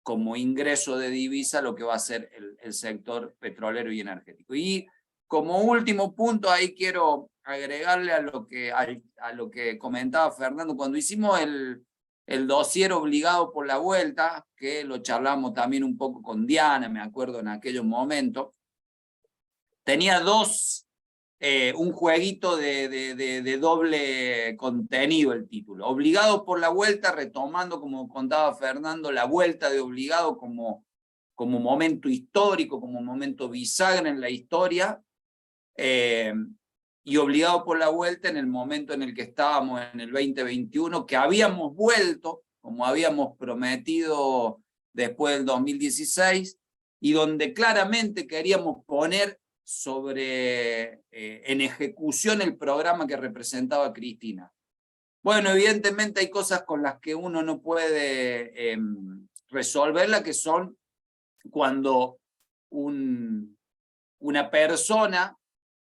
como ingreso de divisa lo que va a ser el sector petrolero y energético. Y como último punto, ahí quiero agregarle a lo que comentaba Fernando, cuando hicimos el dossier obligado por la vuelta, que lo charlamos también un poco con Diana, me acuerdo en aquellos momentos, tenía un jueguito de doble contenido el título. Obligado por la vuelta, retomando, como contaba Fernando, la vuelta de obligado como momento histórico, como momento bisagra en la historia, y obligado por la vuelta en el momento en el que estábamos en el 2021, que habíamos vuelto, como habíamos prometido después del 2016, y donde claramente queríamos poner en ejecución el programa que representaba Cristina. Bueno, evidentemente hay cosas con las que uno no puede resolverla, que son cuando una persona,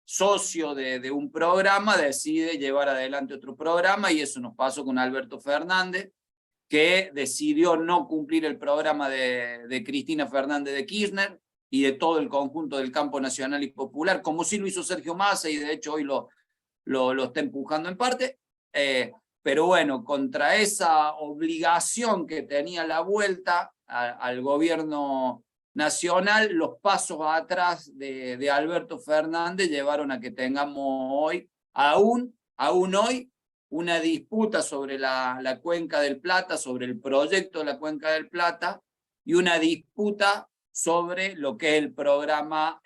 socio de un programa, decide llevar adelante otro programa, y eso nos pasó con Alberto Fernández, que decidió no cumplir el programa de Cristina Fernández de Kirchner y de todo el conjunto del campo nacional y popular, como sí lo hizo Sergio Massa, y de hecho hoy lo está empujando en parte. Pero bueno, contra esa obligación que tenía la vuelta al gobierno nacional, los pasos atrás de Alberto Fernández llevaron a que tengamos hoy, aún hoy, una disputa sobre la Cuenca del Plata, sobre el proyecto de la Cuenca del Plata, y una disputa sobre lo que es el programa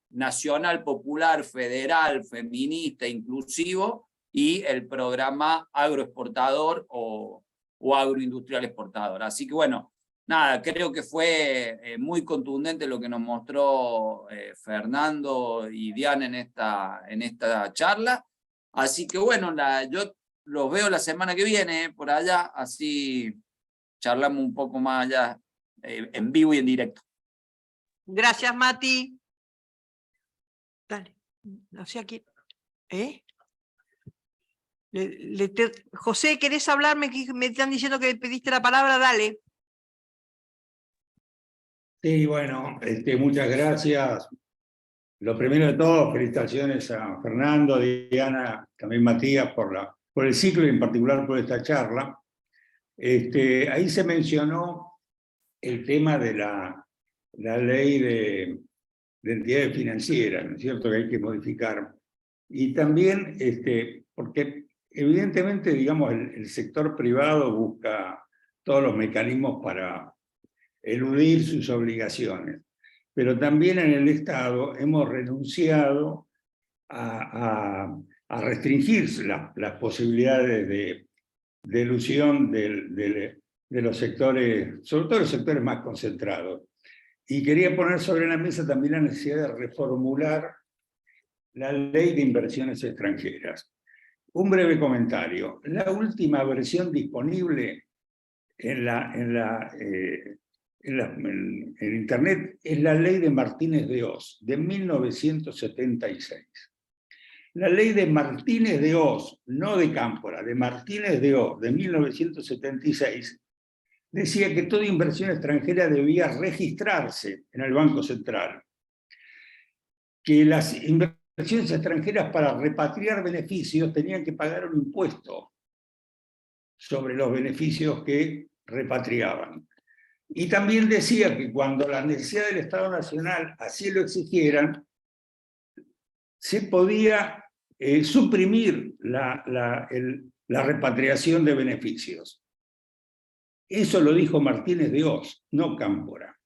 nacional, popular, federal, feminista, inclusivo, y el programa agroexportador o agroindustrial exportador. Así que bueno, nada, creo que fue muy contundente lo que nos mostró Fernando y Diana en esta charla. Así que bueno, yo los veo la semana que viene por allá, así charlamos un poco más allá en vivo y en directo. Gracias, Mati. Dale, no sé aquí. José, ¿querés hablarme? Me están diciendo que pediste la palabra, dale. Sí, bueno, muchas gracias. Lo primero de todo, felicitaciones a Fernando, Diana, también Matías por el ciclo y en particular por esta charla. Ahí se mencionó el tema de la ley de entidades financieras, ¿no es cierto?, que hay que modificar. Y también, porque evidentemente, digamos, el sector privado busca todos los mecanismos para eludir sus obligaciones. Pero también en el Estado hemos renunciado a restringir las posibilidades de elusión de los sectores, sobre todo los sectores más concentrados. Y quería poner sobre la mesa también la necesidad de reformular la ley de inversiones extranjeras. Un breve comentario. La última versión disponible en Internet es la ley de Martínez de Oz, de 1976. La ley de Martínez de Oz, no de Cámpora, de Martínez de Oz, de 1976, decía que toda inversión extranjera debía registrarse en el Banco Central, que las inversiones extranjeras para repatriar beneficios tenían que pagar un impuesto sobre los beneficios que repatriaban. Y también decía que cuando las necesidades del Estado Nacional así lo exigieran, se podía suprimir la repatriación de beneficios. Eso lo dijo Martínez de Oz, no Cámpora.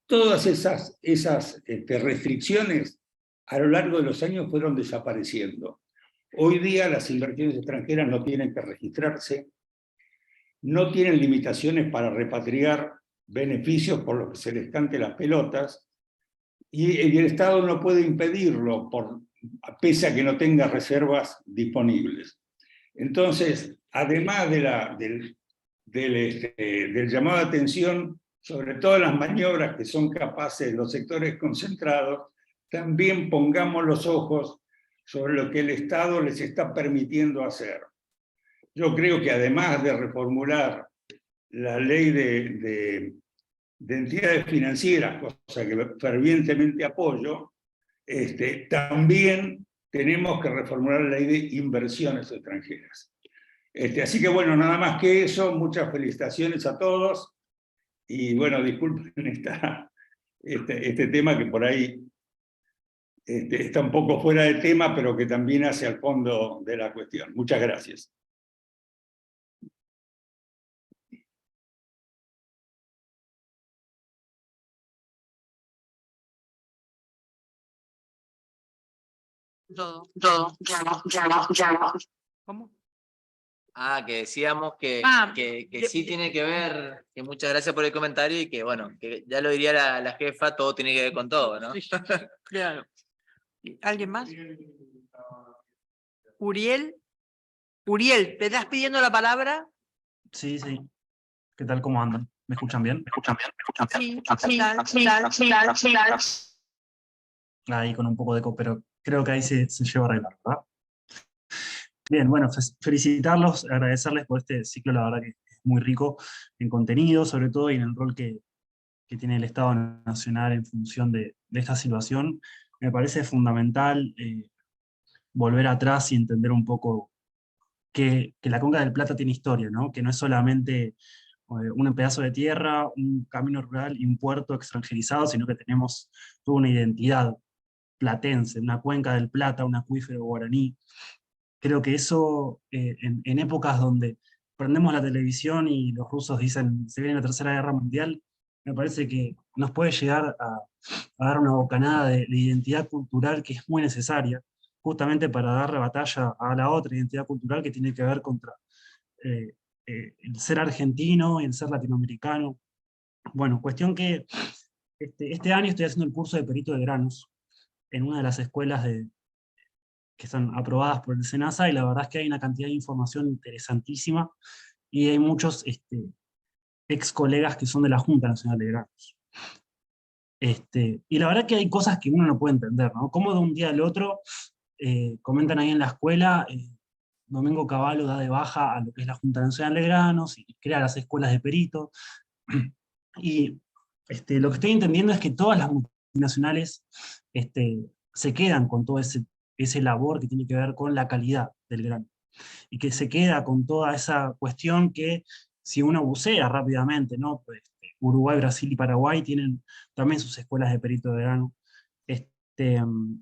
Todas esas restricciones a lo largo de los años fueron desapareciendo. Hoy día las inversiones extranjeras no tienen que registrarse, no tienen limitaciones para repatriar beneficios por los que se les cante las pelotas, y el Estado no puede impedirlo pese a que no tenga reservas disponibles. Entonces, además del llamado de atención sobre todas las maniobras que son capaces los sectores concentrados, también pongamos los ojos sobre lo que el Estado les está permitiendo hacer. Yo creo que además de reformular la ley de entidades financieras, cosa que fervientemente apoyo, también tenemos que reformular la ley de inversiones extranjeras. Así que bueno, nada más que eso, muchas felicitaciones a todos, y bueno, disculpen este tema que por ahí está un poco fuera de tema, pero que también hace al fondo de la cuestión. Muchas gracias. Todo. ¿Cómo? Que decíamos que sí tiene que ver, que muchas gracias por el comentario y que bueno, que ya lo diría la jefa, todo tiene que ver con todo, ¿no? Sí, claro. ¿Alguien más? Uriel. Uriel, ¿te estás pidiendo la palabra? Sí, sí. ¿Qué tal? ¿Cómo andan? ¿Me escuchan bien? Sí, sí. Ahí con un poco de eco, pero creo que ahí se lleva a arreglar, ¿verdad? Bien, bueno, felicitarlos, agradecerles por este ciclo, la verdad que es muy rico en contenido, sobre todo, y en el rol que tiene el Estado Nacional en función de esta situación. Me parece fundamental volver atrás y entender un poco que la Conca del Plata tiene historia, ¿no? Que no es solamente un pedazo de tierra, un camino rural y un puerto extranjerizado, sino que tenemos toda una identidad platense, una cuenca del Plata, un acuífero guaraní. Creo que eso, en épocas donde prendemos la televisión y los rusos dicen se viene la Tercera Guerra Mundial, me parece que nos puede llegar a dar una bocanada de identidad cultural que es muy necesaria, justamente para darle batalla a la otra identidad cultural que tiene que ver contra el ser argentino y el ser latinoamericano. Bueno, cuestión que este año estoy haciendo el curso de perito de granos en una de las escuelas que están aprobadas por el SENASA, y la verdad es que hay una cantidad de información interesantísima, y hay muchos ex colegas que son de la Junta Nacional de Granos. Y la verdad que hay cosas que uno no puede entender, ¿no? Cómo de un día al otro, comentan ahí en la escuela, Domingo Cavallo da de baja a lo que es la Junta Nacional de Granos y crea las escuelas de perito. Y lo que estoy entendiendo es que todas las multinacionales se quedan con todo ese labor que tiene que ver con la calidad del grano, y que se queda con toda esa cuestión que, si uno bucea rápidamente, ¿no? Pues, Uruguay, Brasil y Paraguay tienen también sus escuelas de perito de grano.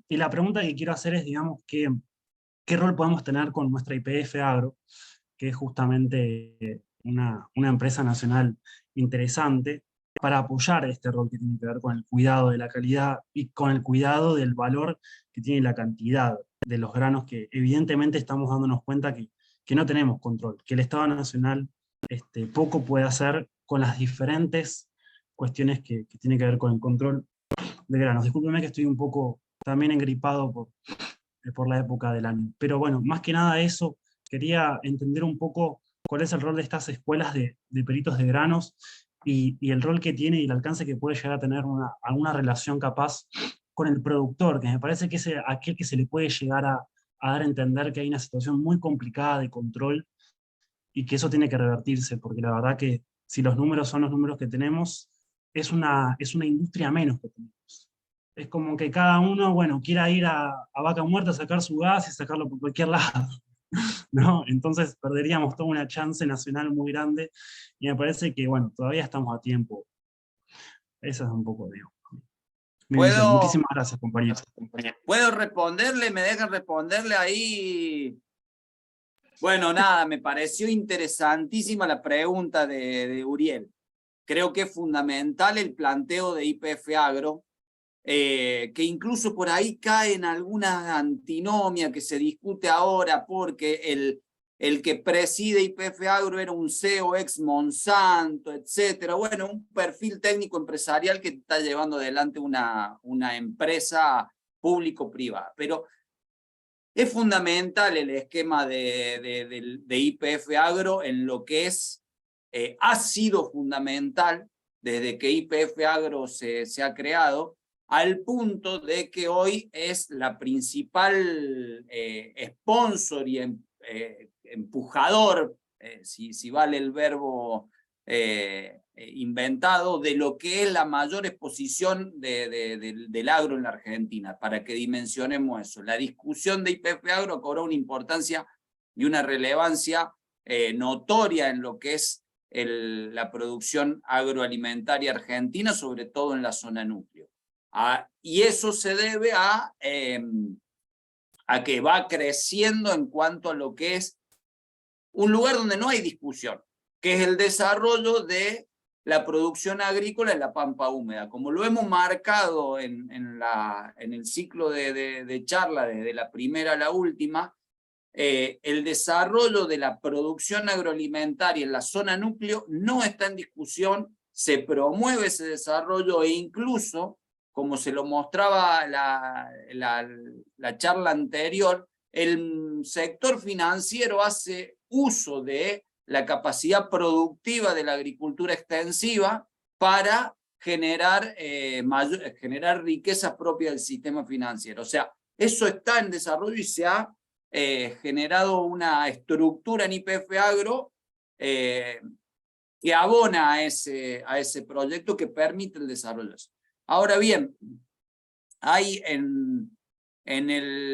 Y la pregunta que quiero hacer es, digamos, ¿qué rol podemos tener con nuestra YPF Agro, que es justamente una empresa nacional interesante, para apoyar este rol que tiene que ver con el cuidado de la calidad y con el cuidado del valor que tiene la cantidad de los granos, que evidentemente estamos dándonos cuenta que no tenemos control, que el Estado Nacional poco puede hacer con las diferentes cuestiones que tienen que ver con el control de granos. Discúlpeme que estoy un poco también engripado por la época del año. Pero bueno, más que nada eso, quería entender un poco cuál es el rol de estas escuelas de peritos de granos y el rol que tiene y el alcance que puede llegar a tener alguna relación capaz con el productor, que me parece que es aquel que se le puede llegar a dar a entender que hay una situación muy complicada de control y que eso tiene que revertirse, porque la verdad que si los números son los números que tenemos, es una industria menos que tenemos. Es como que cada uno, bueno, quiera ir a Vaca Muerta a sacar su gas y sacarlo por cualquier lado, ¿no? Entonces perderíamos toda una chance nacional muy grande y me parece que, bueno, todavía estamos a tiempo. Eso es un poco, digo. Muchísimas gracias, compañeros. ¿Puedo responderle? ¿Me dejan responderle ahí? Bueno, nada, me pareció interesantísima la pregunta de Uriel. Creo que es fundamental el planteo de YPF Agro, que incluso por ahí cae en alguna antinomia que se discute ahora, porque el que preside YPF Agro era un CEO ex Monsanto, etcétera. Bueno, un perfil técnico empresarial que está llevando adelante una empresa público-privada. Pero es fundamental el esquema de YPF Agro en lo que es, ha sido fundamental desde que YPF Agro se ha creado, al punto de que hoy es la principal sponsor y empujador, si vale el verbo inventado, de lo que es la mayor exposición del agro en la Argentina, para que dimensionemos eso. La discusión de YPF Agro cobró una importancia y una relevancia notoria en lo que es la producción agroalimentaria argentina, sobre todo en la zona núcleo. Y eso se debe a que va creciendo en cuanto a lo que es un lugar donde no hay discusión, que es el desarrollo de la producción agrícola en la pampa húmeda. Como lo hemos marcado en el ciclo de charla, desde la primera a la última, el desarrollo de la producción agroalimentaria en la zona núcleo no está en discusión, se promueve ese desarrollo e incluso, como se lo mostraba la charla anterior, el sector financiero hace uso de la capacidad productiva de la agricultura extensiva para generar riquezas propias del sistema financiero. O sea, eso está en desarrollo y se ha generado una estructura en YPF Agro que abona a ese proyecto que permite el desarrollo. Ahora bien, hay en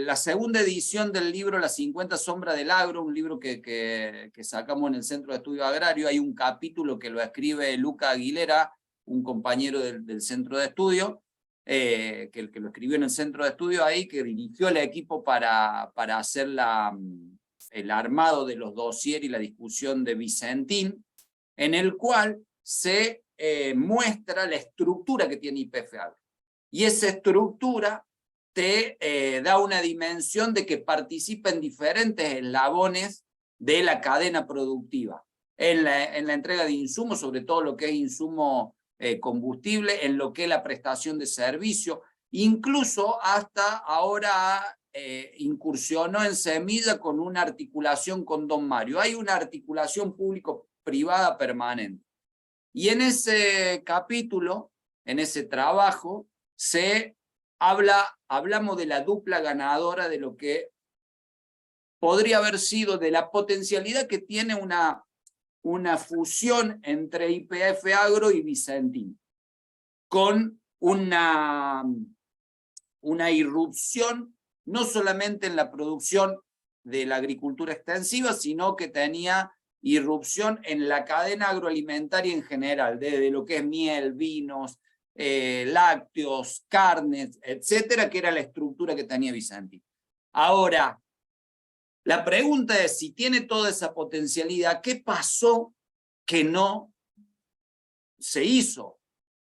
la segunda edición del libro Las 50 sombras del agro, un libro que sacamos en el Centro de Estudio Agrario, hay un capítulo que lo escribe Luca Aguilera, un compañero del Centro de Estudio, que lo escribió en el Centro de Estudio ahí, que dirigió el equipo para hacer el armado de los dossiers y la discusión de Vicentín, en el cual se muestra la estructura que tiene YPF Agro. Y esa estructura te da una dimensión de que participa en diferentes eslabones de la cadena productiva, en la entrega de insumos, sobre todo lo que es insumo combustible, en lo que es la prestación de servicio, incluso hasta ahora incursionó en semilla con una articulación con Don Mario. Hay una articulación público-privada permanente. Y en ese capítulo, en ese trabajo, hablamos de la dupla ganadora de lo que podría haber sido, de la potencialidad que tiene una fusión entre YPF Agro y Vicentín, con una irrupción no solamente en la producción de la agricultura extensiva, sino que tenía irrupción en la cadena agroalimentaria en general, desde lo que es miel, vinos, lácteos, carnes, etcétera, que era la estructura que tenía Vicentín. Ahora, la pregunta es, si tiene toda esa potencialidad, ¿qué pasó que no se hizo?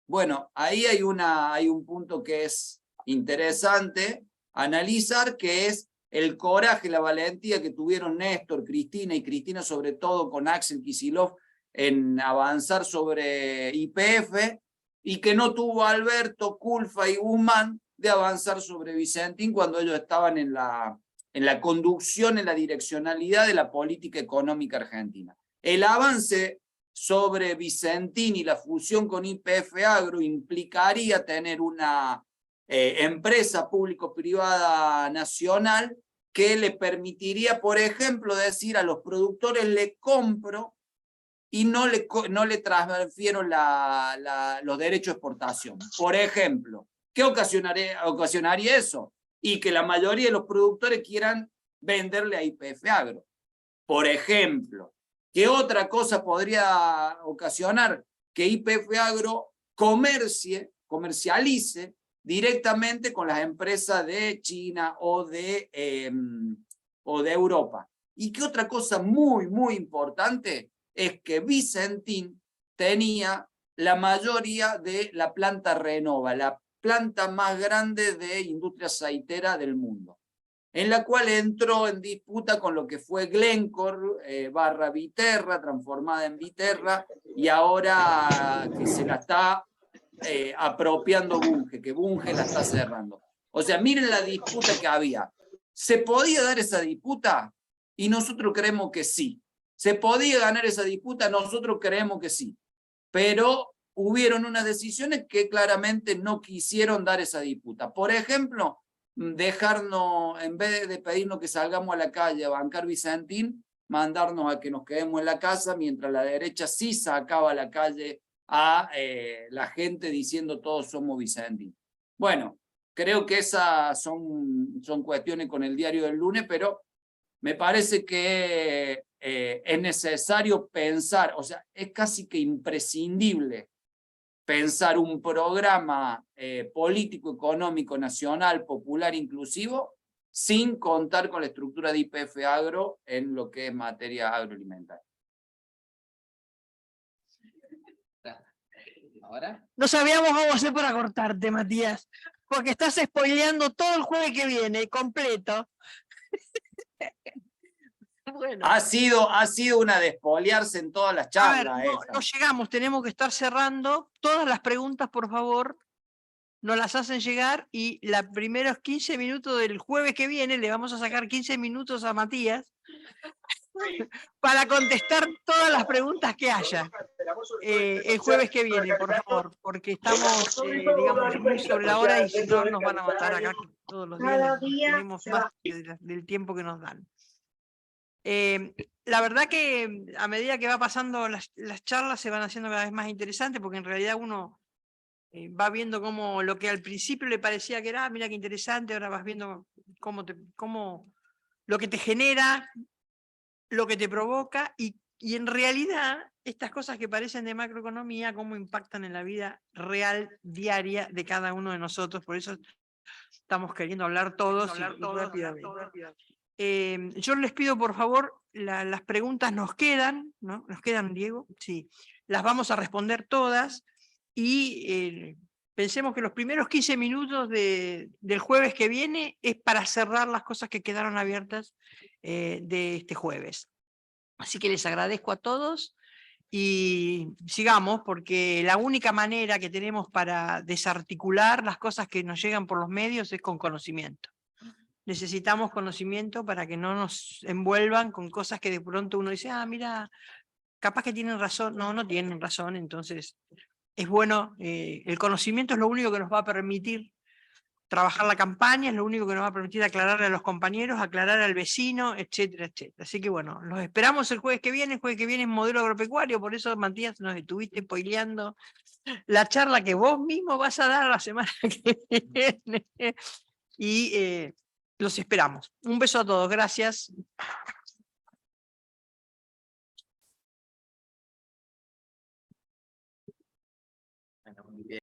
Bueno, ahí hay un punto que es interesante analizar, que es el coraje, la valentía que tuvieron Néstor, Cristina, y Cristina sobre todo con Axel Kicillof en avanzar sobre YPF, y que no tuvo Alberto, Culfa y Guzmán de avanzar sobre Vicentín cuando ellos estaban en la conducción, en la direccionalidad de la política económica argentina. El avance sobre Vicentín y la fusión con YPF Agro implicaría tener una empresa público-privada nacional que le permitiría, por ejemplo, decir a los productores le compro y no le transfiero los derechos de exportación. Por ejemplo, ¿qué ocasionaría eso? Y que la mayoría de los productores quieran venderle a YPF Agro. Por ejemplo, ¿qué otra cosa podría ocasionar? Que YPF Agro comercialice directamente con las empresas de China o de Europa. ¿Y qué otra cosa muy, muy importante? Es que Vicentín tenía la mayoría de la planta Renova, la planta más grande de industria aceitera del mundo, en la cual entró en disputa con lo que fue Glencore / Viterra, transformada en Viterra, y ahora que se la está apropiando Bunge, que Bunge la está cerrando. O sea, miren la disputa que había. ¿Se podía dar esa disputa? Y nosotros creemos que sí. ¿Se podía ganar esa disputa? Nosotros creemos que sí. Pero hubieron unas decisiones que claramente no quisieron dar esa disputa. Por ejemplo, dejarnos, en vez de pedirnos que salgamos a la calle a bancar Vicentín, mandarnos a que nos quedemos en la casa, mientras la derecha sí sacaba a la calle a la gente diciendo todos somos Vicentín. Bueno, creo que esas son cuestiones con el diario del lunes, pero me parece que es necesario pensar, o sea, es casi que imprescindible pensar un programa político, económico, nacional, popular, inclusivo, sin contar con la estructura de YPF Agro en lo que es materia agroalimentaria. ¿Ahora? No sabíamos cómo hacer para cortarte, Matías, porque estás spoileando todo el jueves que viene, completo. Bueno. Ha sido una de espolearse en todas las charlas. A ver, no llegamos, tenemos que estar cerrando. Todas las preguntas, por favor, nos las hacen llegar y los primeros 15 minutos del jueves que viene le vamos a sacar 15 minutos a Matías para contestar todas las preguntas que haya el jueves que viene, por favor, porque estamos, digamos, muy sobre la hora y si no nos van a matar acá todos los días. Tenemos más del tiempo que nos dan. La verdad que a medida que va pasando las charlas se van haciendo cada vez más interesantes porque en realidad uno va viendo cómo lo que al principio le parecía que era, mira qué interesante, ahora vas viendo cómo lo que te genera, lo que te provoca y en realidad estas cosas que parecen de macroeconomía, cómo impactan en la vida real, diaria de cada uno de nosotros. Por eso estamos queriendo hablar todos rápidamente. Yo les pido, por favor, las preguntas nos quedan, ¿no? ¿Nos quedan, Diego? Sí. Las vamos a responder todas y pensemos que los primeros 15 minutos del jueves que viene es para cerrar las cosas que quedaron abiertas de este jueves. Así que les agradezco a todos y sigamos, porque la única manera que tenemos para desarticular las cosas que nos llegan por los medios es con conocimiento. Necesitamos conocimiento para que no nos envuelvan con cosas que de pronto uno dice, ah, mira, capaz que tienen razón. No, no tienen razón, entonces es bueno, el conocimiento es lo único que nos va a permitir trabajar la campaña, es lo único que nos va a permitir aclararle a los compañeros, aclarar al vecino, etcétera, etcétera. Así que bueno, los esperamos el jueves que viene es modelo agropecuario, por eso Matías nos estuviste spoileando la charla que vos mismo vas a dar la semana que viene. Y los esperamos. Un beso a todos, gracias.